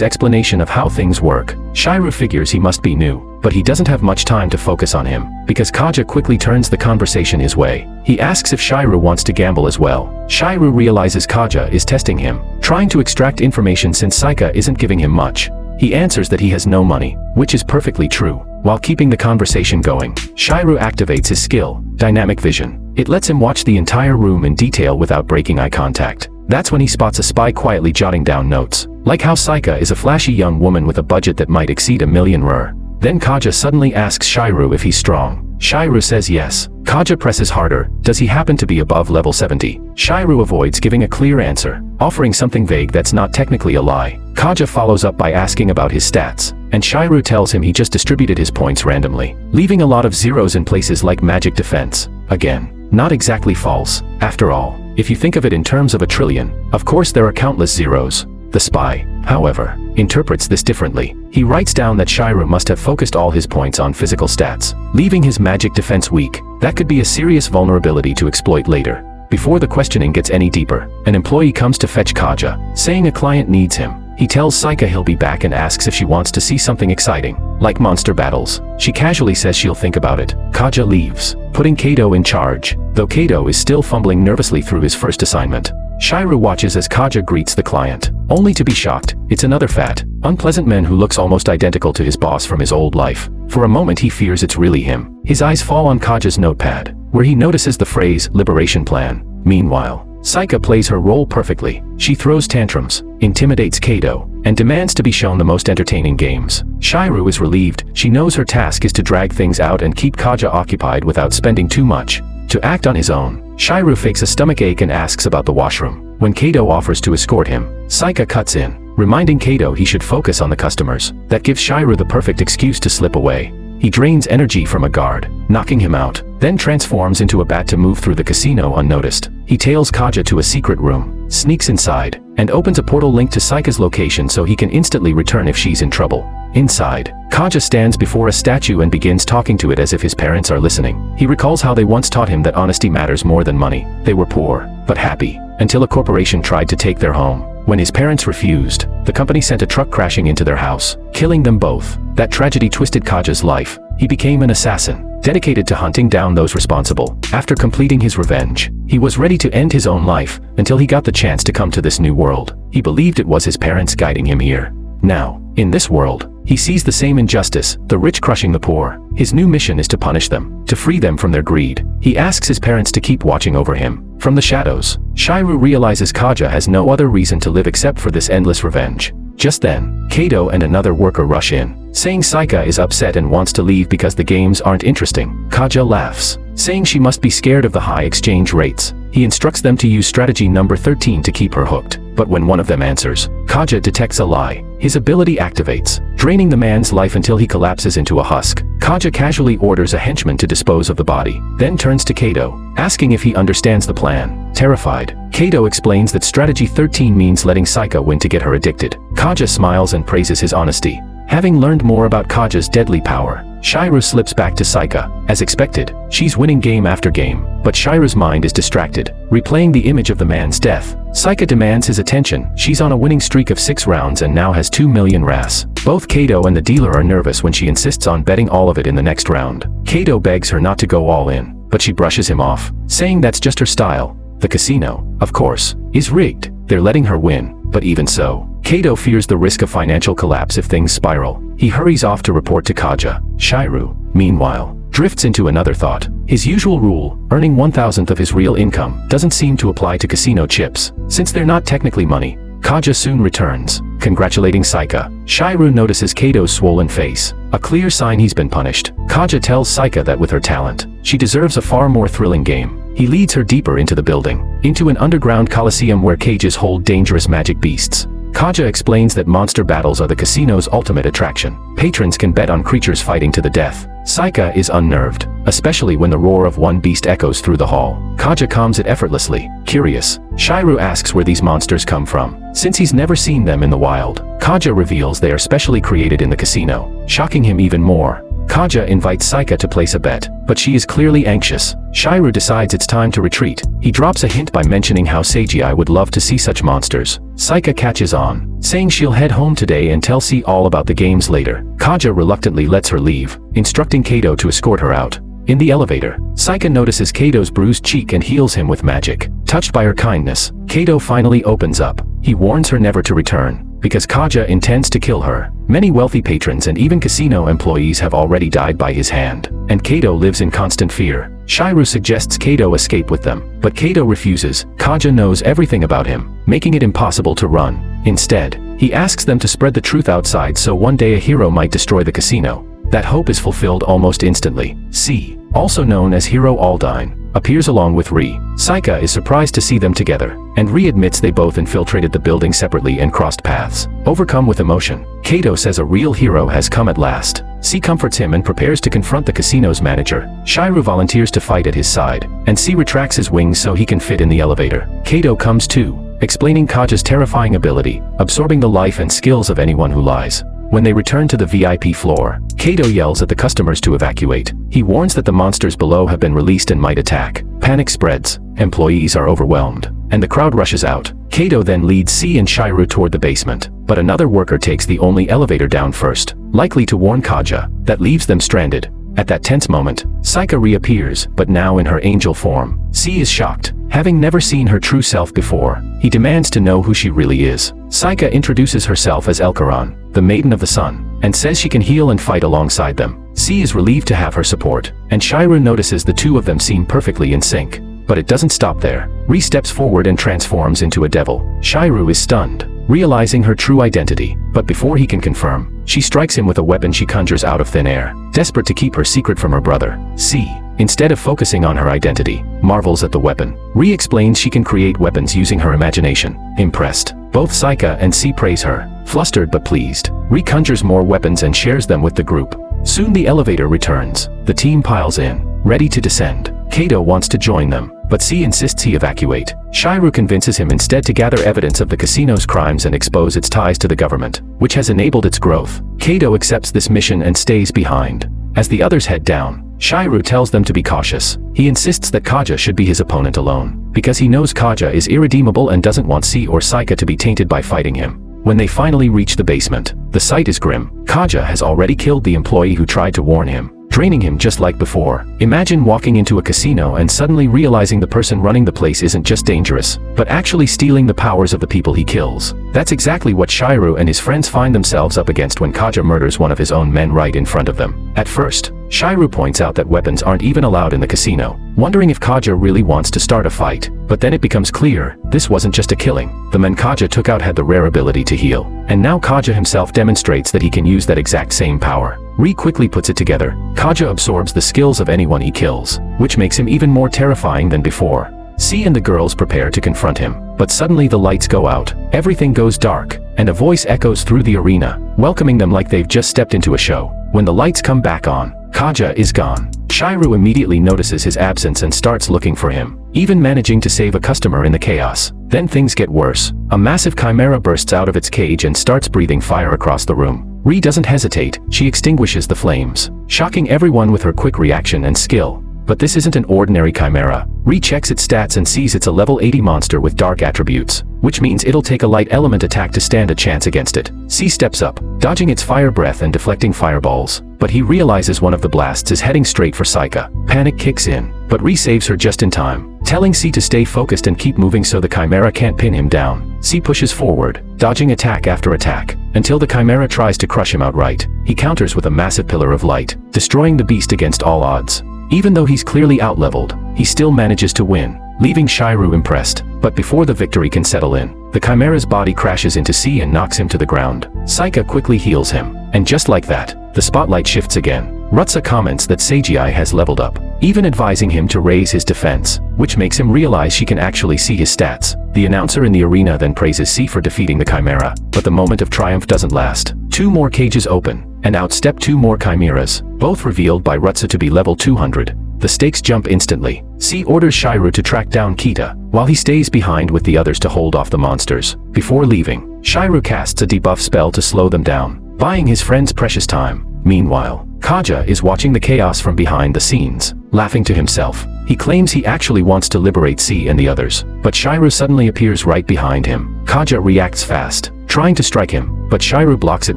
explanation of how things work. Shigeru figures he must be new, but he doesn't have much time to focus on him, because Kaja quickly turns the conversation his way. He asks if Shigeru wants to gamble as well. Shigeru realizes Kaja is testing him, trying to extract information since Seika isn't giving him much. He answers that he has no money, which is perfectly true. While keeping the conversation going, Shigeru activates his skill, Dynamic Vision. It lets him watch the entire room in detail without breaking eye contact. That's when he spots a spy quietly jotting down notes, like how Seika is a flashy young woman with a budget that might exceed 1 million RR. Then Kaja suddenly asks Shigeru if he's strong. Shigeru says yes. Kaja presses harder. Does he happen to be above level 70? Shigeru avoids giving a clear answer, offering something vague that's not technically a lie. Kaja follows up by asking about his stats, and Shigeru tells him he just distributed his points randomly, leaving a lot of zeros in places like magic defense. Again, not exactly false. After all, if you think of it in terms of 1 trillion, of course there are countless zeros. The spy, however, interprets this differently. He writes down that Shigeru must have focused all his points on physical stats, leaving his magic defense weak. That could be a serious vulnerability to exploit later. Before the questioning gets any deeper, an employee comes to fetch Kaja, saying a client needs him. He tells Seika he'll be back and asks if she wants to see something exciting, like monster battles. She casually says she'll think about it. Kaja leaves, putting Kato in charge, though Kato is still fumbling nervously through his first assignment. Shigeru watches as Kaja greets the client, only to be shocked. It's another fat, unpleasant man who looks almost identical to his boss from his old life. For a moment he fears it's really him. His eyes fall on Kaja's notepad, where he notices the phrase, "Liberation Plan." Meanwhile, Seika plays her role perfectly. She throws tantrums, intimidates Kato, and demands to be shown the most entertaining games. Shigeru is relieved. She knows her task is to drag things out and keep Kaja occupied without spending too much. To act on his own, Shigeru fakes a stomachache and asks about the washroom. When Kato offers to escort him, Seika cuts in, reminding Kato he should focus on the customers. That gives Shigeru the perfect excuse to slip away. He drains energy from a guard, knocking him out, then transforms into a bat to move through the casino unnoticed. He tails Kaja to a secret room, sneaks inside, and opens a portal linked to Seika's location so he can instantly return if she's in trouble. Inside, Kaja stands before a statue and begins talking to it as if his parents are listening. He recalls how they once taught him that honesty matters more than money. They were poor, but happy, until a corporation tried to take their home. When his parents refused, the company sent a truck crashing into their house, killing them both. That tragedy twisted Kaja's life. He became an assassin, dedicated to hunting down those responsible. After completing his revenge, he was ready to end his own life, until he got the chance to come to this new world. He believed it was his parents guiding him here. Now, in this world, he sees the same injustice, the rich crushing the poor. His new mission is to punish them, to free them from their greed. He asks his parents to keep watching over him. From the shadows, Shigeru realizes Kaja has no other reason to live except for this endless revenge. Just then, Kato and another worker rush in, saying Seika is upset and wants to leave because the games aren't interesting. Kaja laughs, saying she must be scared of the high exchange rates. He instructs them to use strategy number 13 to keep her hooked. But when one of them answers, Kaja detects a lie. His ability activates, draining the man's life until he collapses into a husk. Kaja casually orders a henchman to dispose of the body, then turns to Kato, asking if he understands the plan. Terrified, Kato explains that strategy 13 means letting Seika win to get her addicted. Kaja smiles and praises his honesty. Having learned more about Kaja's deadly power, Shigeru slips back to Seika. As expected, she's winning game after game, but Shigeru's mind is distracted, replaying the image of the man's death. Seika demands his attention. She's on a winning streak of 6 rounds and now has 2 million RAS. Both Kato and the dealer are nervous when she insists on betting all of it in the next round. Kato begs her not to go all in, but she brushes him off, saying that's just her style. The casino, of course, is rigged. They're letting her win, but even so, Kato fears the risk of financial collapse if things spiral. He hurries off to report to Kaja. Shigeru, meanwhile, drifts into another thought. His usual rule, earning 1/1000th of his real income, doesn't seem to apply to casino chips, since they're not technically money. Kaja soon returns, congratulating Seika. Shigeru notices Kato's swollen face, a clear sign he's been punished. Kaja tells Seika that with her talent, she deserves a far more thrilling game. He leads her deeper into the building, into an underground coliseum where cages hold dangerous magic beasts. Kaja explains that monster battles are the casino's ultimate attraction. Patrons can bet on creatures fighting to the death. Seika is unnerved, especially when the roar of one beast echoes through the hall. Kaja calms it effortlessly. Curious, Shigeru asks where these monsters come from, since he's never seen them in the wild. Kaja reveals they are specially created in the casino, shocking him even more. Kaja invites Seika to place a bet, but she is clearly anxious. Shigeru decides it's time to retreat. He drops a hint by mentioning how Seiji would love to see such monsters. Seika catches on, saying she'll head home today and tell C all about the games later. Kaja reluctantly lets her leave, instructing Kato to escort her out. In the elevator, Seika notices Kato's bruised cheek and heals him with magic. Touched by her kindness, Kato finally opens up. He warns her never to return, because Kaja intends to kill her. Many wealthy patrons and even casino employees have already died by his hand, and Kato lives in constant fear. Shigeru suggests Kato escape with them, but Kato refuses. Kaja knows everything about him, making it impossible to run. Instead, he asks them to spread the truth outside so one day a hero might destroy the casino. That hope is fulfilled almost instantly. C, also known as Hero Aldine, appears along with Ri. Seika is surprised to see them together, and Ri admits they both infiltrated the building separately and crossed paths. Overcome with emotion, Kato says a real hero has come at last. C comforts him and prepares to confront the casino's manager. Shigeru volunteers to fight at his side, and C retracts his wings so he can fit in the elevator. Kato comes too, explaining Kaja's terrifying ability, absorbing the life and skills of anyone who lies. When they return to the VIP floor, Kato yells at the customers to evacuate. He warns that the monsters below have been released and might attack. Panic spreads, employees are overwhelmed, and the crowd rushes out. Kato then leads C and Shigeru toward the basement, but another worker takes the only elevator down first, likely to warn Kaja. That leaves them stranded. At that tense moment, Seika reappears, but now in her angel form. C is shocked, having never seen her true self before. He demands to know who she really is. Seika introduces herself as Elkaran, the Maiden of the Sun, and says she can heal and fight alongside them. C is relieved to have her support, and Shigeru notices the two of them seem perfectly in sync. But it doesn't stop there. Ri steps forward and transforms into a devil. Shigeru is stunned, realizing her true identity, but before he can confirm, she strikes him with a weapon she conjures out of thin air. Desperate to keep her secret from her brother, C, instead of focusing on her identity, marvels at the weapon. Ri explains she can create weapons using her imagination. Impressed, both Seika and C praise her. Flustered but pleased, Ri conjures more weapons and shares them with the group. Soon the elevator returns. The team piles in, ready to descend. Kato wants to join them, but C insists he evacuate. Shigeru convinces him instead to gather evidence of the casino's crimes and expose its ties to the government, which has enabled its growth. Kato accepts this mission and stays behind. As the others head down, Shigeru tells them to be cautious. He insists that Kaja should be his opponent alone, because he knows Kaja is irredeemable and doesn't want C or Seika to be tainted by fighting him. When they finally reach the basement, the sight is grim. Kaja has already killed the employee who tried to warn him, draining him just like before. Imagine walking into a casino and suddenly realizing the person running the place isn't just dangerous, but actually stealing the powers of the people he kills. That's exactly what Shigeru and his friends find themselves up against when Kaja murders one of his own men right in front of them. At first, Shigeru points out that weapons aren't even allowed in the casino, wondering if Kaja really wants to start a fight. But then it becomes clear, this wasn't just a killing. The men Kaja took out had the rare ability to heal, and now Kaja himself demonstrates that he can use that exact same power. Ri quickly puts it together. Kaja absorbs the skills of anyone he kills, which makes him even more terrifying than before. C and the girls prepare to confront him, but suddenly the lights go out, everything goes dark, and a voice echoes through the arena, welcoming them like they've just stepped into a show. When the lights come back on, Kaja is gone. Shigeru immediately notices his absence and starts looking for him, even managing to save a customer in the chaos. Then things get worse. A massive chimera bursts out of its cage and starts breathing fire across the room. Ri doesn't hesitate, she extinguishes the flames, shocking everyone with her quick reaction and skill. But this isn't an ordinary chimera. Ri checks its stats and sees it's a level 80 monster with dark attributes, which means it'll take a light element attack to stand a chance against it. C steps up, dodging its fire breath and deflecting fireballs, but he realizes one of the blasts is heading straight for Seika. Panic kicks in, but Ri saves her just in time, telling C to stay focused and keep moving so the chimera can't pin him down. C pushes forward, dodging attack after attack, until the chimera tries to crush him outright. He counters with a massive pillar of light, destroying the beast against all odds. Even though he's clearly outleveled, he still manages to win, leaving Shigeru impressed. But before the victory can settle in, the chimera's body crashes into C and knocks him to the ground. Seika quickly heals him, and just like that, the spotlight shifts again. Rutsa comments that Seiji has leveled up, even advising him to raise his defense, which makes him realize she can actually see his stats. The announcer in the arena then praises C for defeating the chimera, but the moment of triumph doesn't last. 2 more cages open, and out step 2 more chimeras, both revealed by Rutsa to be level 200. The stakes jump instantly. C orders Shigeru to track down Kita, while he stays behind with the others to hold off the monsters. Before leaving, Shigeru casts a debuff spell to slow them down, buying his friends precious time. Meanwhile, Kaja is watching the chaos from behind the scenes, laughing to himself. He claims he actually wants to liberate C and the others, but Shigeru suddenly appears right behind him. Kaja reacts fast, trying to strike him, but Shigeru blocks it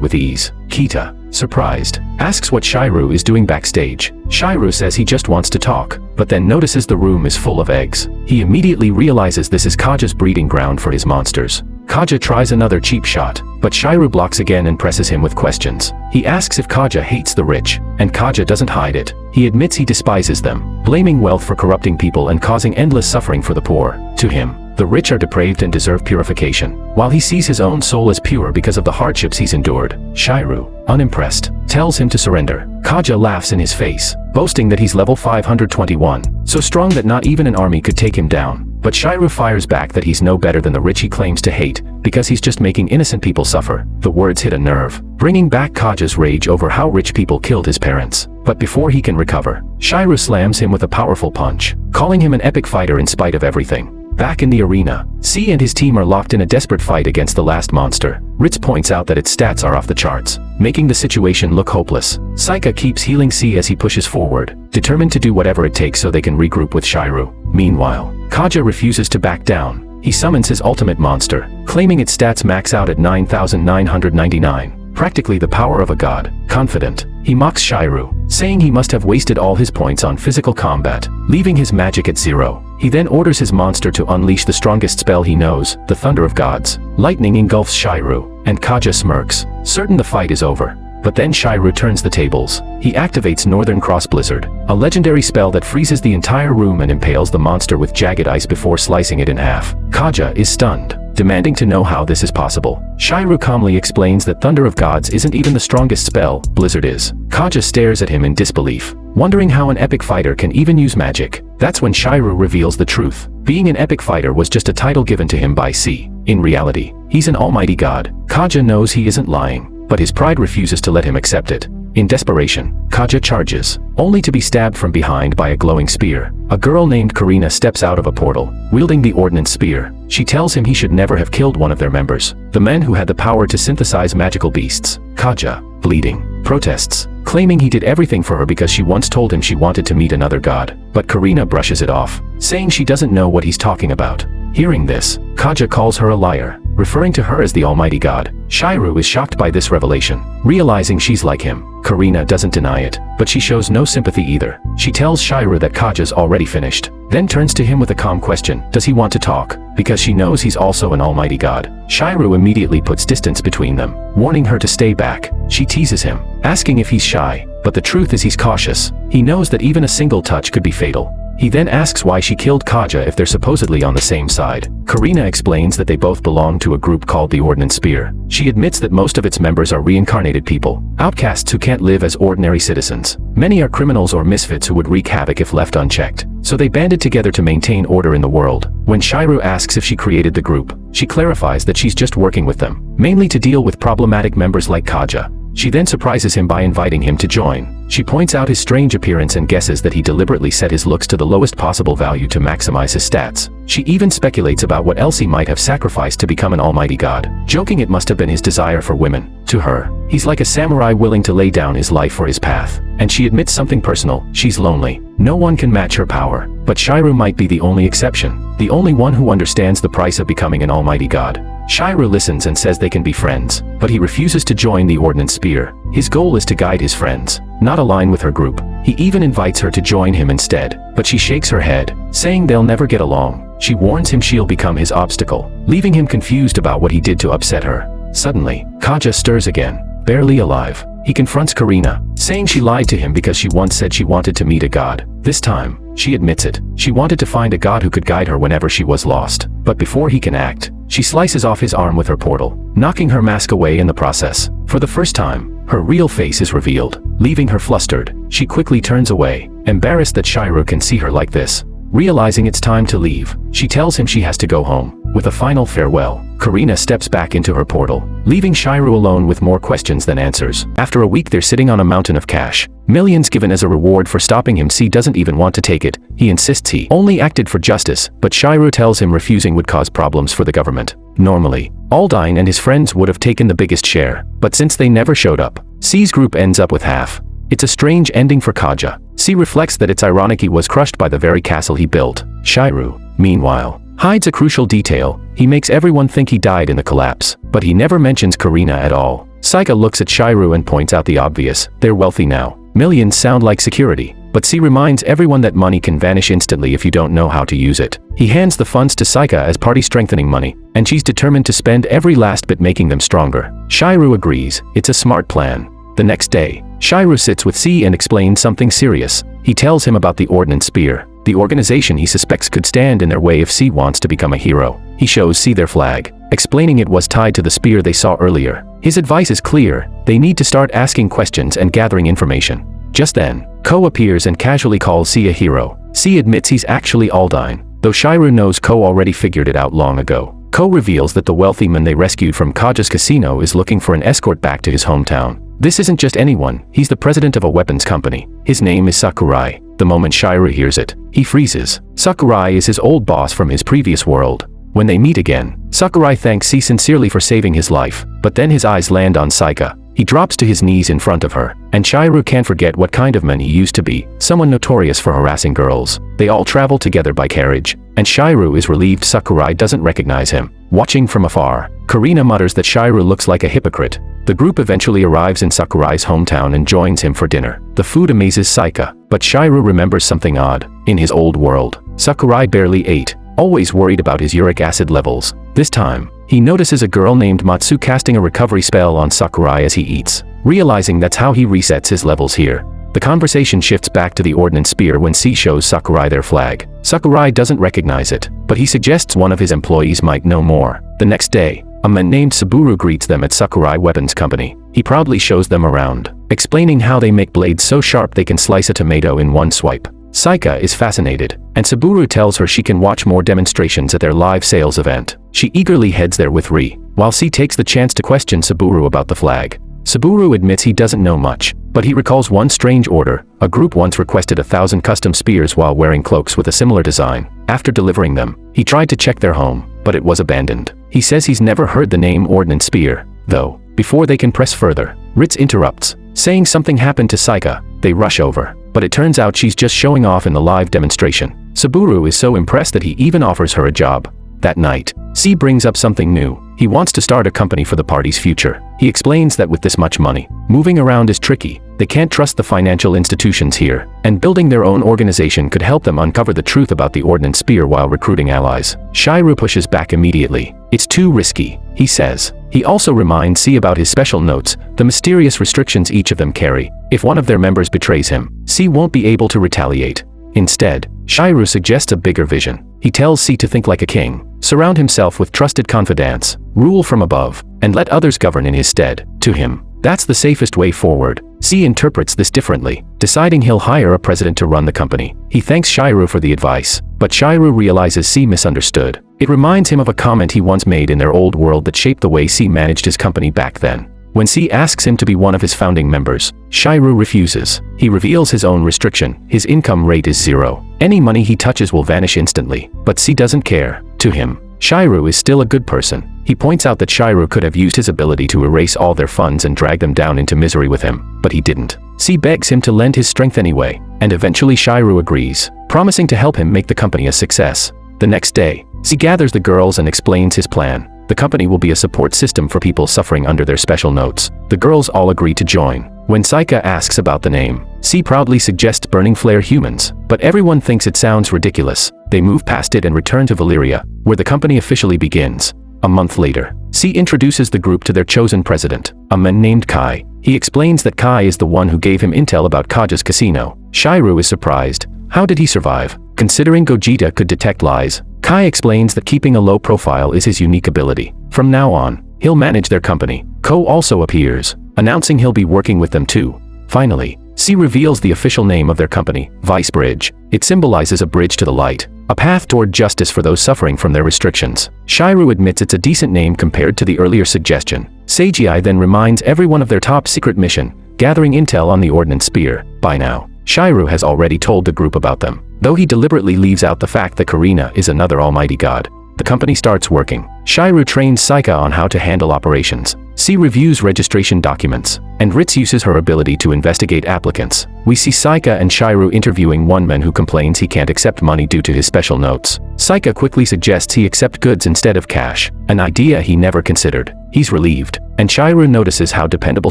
with ease. Kita, surprised, asks what Shigeru is doing backstage. Shigeru says he just wants to talk, but then notices the room is full of eggs. He immediately realizes this is Kaja's breeding ground for his monsters. Kaja tries another cheap shot, but Shigeru blocks again and presses him with questions. He asks if Kaja hates the rich, and Kaja doesn't hide it. He admits he despises them, blaming wealth for corrupting people and causing endless suffering for the poor. To him, the rich are depraved and deserve purification, while he sees his own soul as pure because of the hardships he's endured. Shigeru, unimpressed, tells him to surrender. Kaja laughs in his face, boasting that he's level 521, so strong that not even an army could take him down. But Shigeru fires back that he's no better than the rich he claims to hate, because he's just making innocent people suffer. The words hit a nerve, bringing back Kaja's rage over how rich people killed his parents. But before he can recover, Shigeru slams him with a powerful punch, calling him an Epicfighter in spite of everything. Back in the arena, C and his team are locked in a desperate fight against the last monster. Ritz points out that its stats are off the charts, making the situation look hopeless. Seika keeps healing C as he pushes forward, determined to do whatever it takes so they can regroup with Shigeru. Meanwhile, Kaja refuses to back down. He summons his ultimate monster, claiming its stats max out at 9,999, practically the power of a god. Confident, he mocks Shigeru, saying he must have wasted all his points on physical combat, leaving his magic at 0. He then orders his monster to unleash the strongest spell he knows, the Thunder of Gods. Lightning engulfs Shigeru, and Kaja smirks, certain the fight is over. But then Shigeru turns the tables. He activates Northern Cross Blizzard, a legendary spell that freezes the entire room and impales the monster with jagged ice before slicing it in half. Kaja is stunned, demanding to know how this is possible. Shigeru calmly explains that Thunder of Gods isn't even the strongest spell, Blizzard is. Kaja stares at him in disbelief, wondering how an epic fighter can even use magic. That's when Shigeru reveals the truth. Being an epic fighter was just a title given to him by C. In reality, he's an almighty god. Kaja knows he isn't lying, but his pride refuses to let him accept it. In desperation, Kaja charges, only to be stabbed from behind by a glowing spear. A girl named Karina steps out of a portal, wielding the ordnance spear. She tells him he should never have killed one of their members, the men who had the power to synthesize magical beasts. Kaja, bleeding, protests, claiming he did everything for her because she once told him she wanted to meet another god. But Karina brushes it off, saying she doesn't know what he's talking about. Hearing this, Kaja calls her a liar, referring to her as the almighty god. Shigeru is shocked by this revelation, realizing she's like him. Karina doesn't deny it, but she shows no sympathy either. She tells Shigeru that Kaja's already finished, then turns to him with a calm question, does he want to talk? Because she knows he's also an almighty god. Shigeru immediately puts distance between them, warning her to stay back. She teases him, asking if he's shy, but the truth is he's cautious. He knows that even a single touch could be fatal. He then asks why she killed Kaja if they're supposedly on the same side. Karina explains that they both belong to a group called the Ordnance Spear. She admits that most of its members are reincarnated people, outcasts who can't live as ordinary citizens. Many are criminals or misfits who would wreak havoc if left unchecked. So they banded together to maintain order in the world. When Shigeru asks if she created the group, she clarifies that she's just working with them, mainly to deal with problematic members like Kaja. She then surprises him by inviting him to join. She points out his strange appearance and guesses that he deliberately set his looks to the lowest possible value to maximize his stats. She even speculates about what else he might have sacrificed to become an almighty god, joking it must have been his desire for women. To her, he's like a samurai willing to lay down his life for his path. And she admits something personal, she's lonely. No one can match her power, but Shigeru might be the only exception, the only one who understands the price of becoming an almighty god. Shigeru listens and says they can be friends, but he refuses to join the Ordnance Spear. His goal is to guide his friends, not align with her group. He even invites her to join him instead, but she shakes her head, saying they'll never get along. She warns him she'll become his obstacle, leaving him confused about what he did to upset her. Suddenly, Kaja stirs again, barely alive. He confronts Karina, saying she lied to him because she once said she wanted to meet a god. This time, she admits it. She wanted to find a god who could guide her whenever she was lost. But before he can act, she slices off his arm with her portal, knocking her mask away in the process. For the first time, her real face is revealed, leaving her flustered. She quickly turns away, embarrassed that Shigeru can see her like this. Realizing it's time to leave, she tells him she has to go home. With a final farewell, Karina steps back into her portal, leaving Shigeru alone with more questions than answers. After a week they're sitting on a mountain of cash. Millions given as a reward for stopping him. C doesn't even want to take it. He insists he only acted for justice, but Shigeru tells him refusing would cause problems for the government. Normally, Aldine and his friends would have taken the biggest share, but since they never showed up, C's group ends up with half. It's a strange ending for Kaja. C reflects that it's ironic he was crushed by the very castle he built. Shigeru, meanwhile, hides a crucial detail. He makes everyone think he died in the collapse, but he never mentions Karina at all. Seika looks at Shigeru and points out the obvious. They're wealthy now. Millions sound like security, but C reminds everyone that money can vanish instantly if you don't know how to use it. He hands the funds to Seika as party strengthening money, and she's determined to spend every last bit making them stronger. Shigeru agrees. It's a smart plan. The next day, Shigeru sits with C and explains something serious. He tells him about the Ordnance Spear, the organization he suspects could stand in their way if C wants to become a hero. He shows C their flag, explaining it was tied to the spear they saw earlier. His advice is clear. They need to start asking questions and gathering information. Just then, Ko appears and casually calls C a hero. C admits he's actually Aldine, though Shigeru knows Ko already figured it out long ago. Ko reveals that the wealthy man they rescued from Kaja's casino is looking for an escort back to his hometown. This isn't just anyone, he's the president of a weapons company. His name is Sakurai. The moment Shigeru hears it, he freezes. Sakurai is his old boss from his previous world. When they meet again, Sakurai thanks C sincerely for saving his life, but then his eyes land on Seika. He drops to his knees in front of her, and Shigeru can't forget what kind of man he used to be, someone notorious for harassing girls. They all travel together by carriage, and Shigeru is relieved Sakurai doesn't recognize him. Watching from afar, Karina mutters that Shigeru looks like a hypocrite. The group eventually arrives in Sakurai's hometown and joins him for dinner. The food amazes Seika, but Shigeru remembers something odd. In his old world, Sakurai barely ate, always worried about his uric acid levels. This time, he notices a girl named Matsu casting a recovery spell on Sakurai as he eats, realizing that's how he resets his levels here. The conversation shifts back to the Ordnance Spear when C shows Sakurai their flag. Sakurai doesn't recognize it, but he suggests one of his employees might know more. The next day, a man named Saburo greets them at Sakurai Weapons Company. He proudly shows them around, explaining how they make blades so sharp they can slice a tomato in one swipe. Seika is fascinated, and Saburo tells her she can watch more demonstrations at their live sales event. She eagerly heads there with Ri, while C takes the chance to question Saburo about the flag. Saburo admits he doesn't know much, but he recalls one strange order. A group once requested 1,000 custom spears while wearing cloaks with a similar design. After delivering them, he tried to check their home, but it was abandoned. He says he's never heard the name Ordnance Spear, though. Before they can press further, Ritz interrupts, saying something happened to Seika. They rush over, but it turns out she's just showing off in the live demonstration. Saburo is so impressed that he even offers her a job. That night, C brings up something new. He wants to start a company for the party's future. He explains that with this much money, moving around is tricky. They can't trust the financial institutions here, and building their own organization could help them uncover the truth about the Ordnance Spear while recruiting allies. Shigeru pushes back immediately. It's too risky, he says. He also reminds C about his special notes, the mysterious restrictions each of them carry. If one of their members betrays him, C won't be able to retaliate. Instead, Shigeru suggests a bigger vision. He tells C to think like a king, surround himself with trusted confidants, rule from above, and let others govern in his stead. To him, that's the safest way forward. C interprets this differently, deciding he'll hire a president to run the company. He thanks Shigeru for the advice, but Shigeru realizes C misunderstood. It reminds him of a comment he once made in their old world that shaped the way C managed his company back then. When C asks him to be one of his founding members, Shigeru refuses. He reveals his own restriction. His income rate is 0. Any money he touches will vanish instantly, but C doesn't care. To him, Shigeru is still a good person. He points out that Shigeru could have used his ability to erase all their funds and drag them down into misery with him, but he didn't. C begs him to lend his strength anyway, and eventually Shigeru agrees, promising to help him make the company a success. The next day, C gathers the girls and explains his plan. The company will be a support system for people suffering under their special notes. The girls all agree to join. When Seika asks about the name, C proudly suggests Burning Flare Humans, but everyone thinks it sounds ridiculous. They move past it and return to Valyria, where the company officially begins. A month later, C introduces the group to their chosen president, a man named Kai. He explains that Kai is the one who gave him intel about Kaja's casino. Shigeru is surprised. How did he survive? Considering Gogeta could detect lies, Kai explains that keeping a low profile is his unique ability. From now on, he'll manage their company. Ko also appears, announcing he'll be working with them too. Finally, C reveals the official name of their company, Vicebridge. It symbolizes a bridge to the light. A path toward justice for those suffering from their restrictions. Shigeru admits it's a decent name compared to the earlier suggestion. Seiji then reminds everyone of their top secret mission, gathering intel on the Ordnance Spear. By now, Shigeru has already told the group about them, though he deliberately leaves out the fact that Karina is another almighty god. The company starts working. Shigeru trains Seika on how to handle operations. C reviews registration documents, and Ritz uses her ability to investigate applicants. We see Seika and Shigeru interviewing one man who complains he can't accept money due to his special notes. Seika quickly suggests he accept goods instead of cash, an idea he never considered. He's relieved, and Shigeru notices how dependable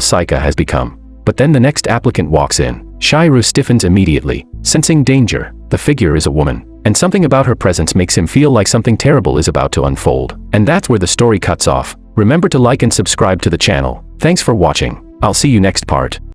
Seika has become. But then the next applicant walks in. Shigeru stiffens immediately, sensing danger. The figure is a woman, and something about her presence makes him feel like something terrible is about to unfold. And that's where the story cuts off. Remember to like and subscribe to the channel. Thanks for watching. I'll see you next part.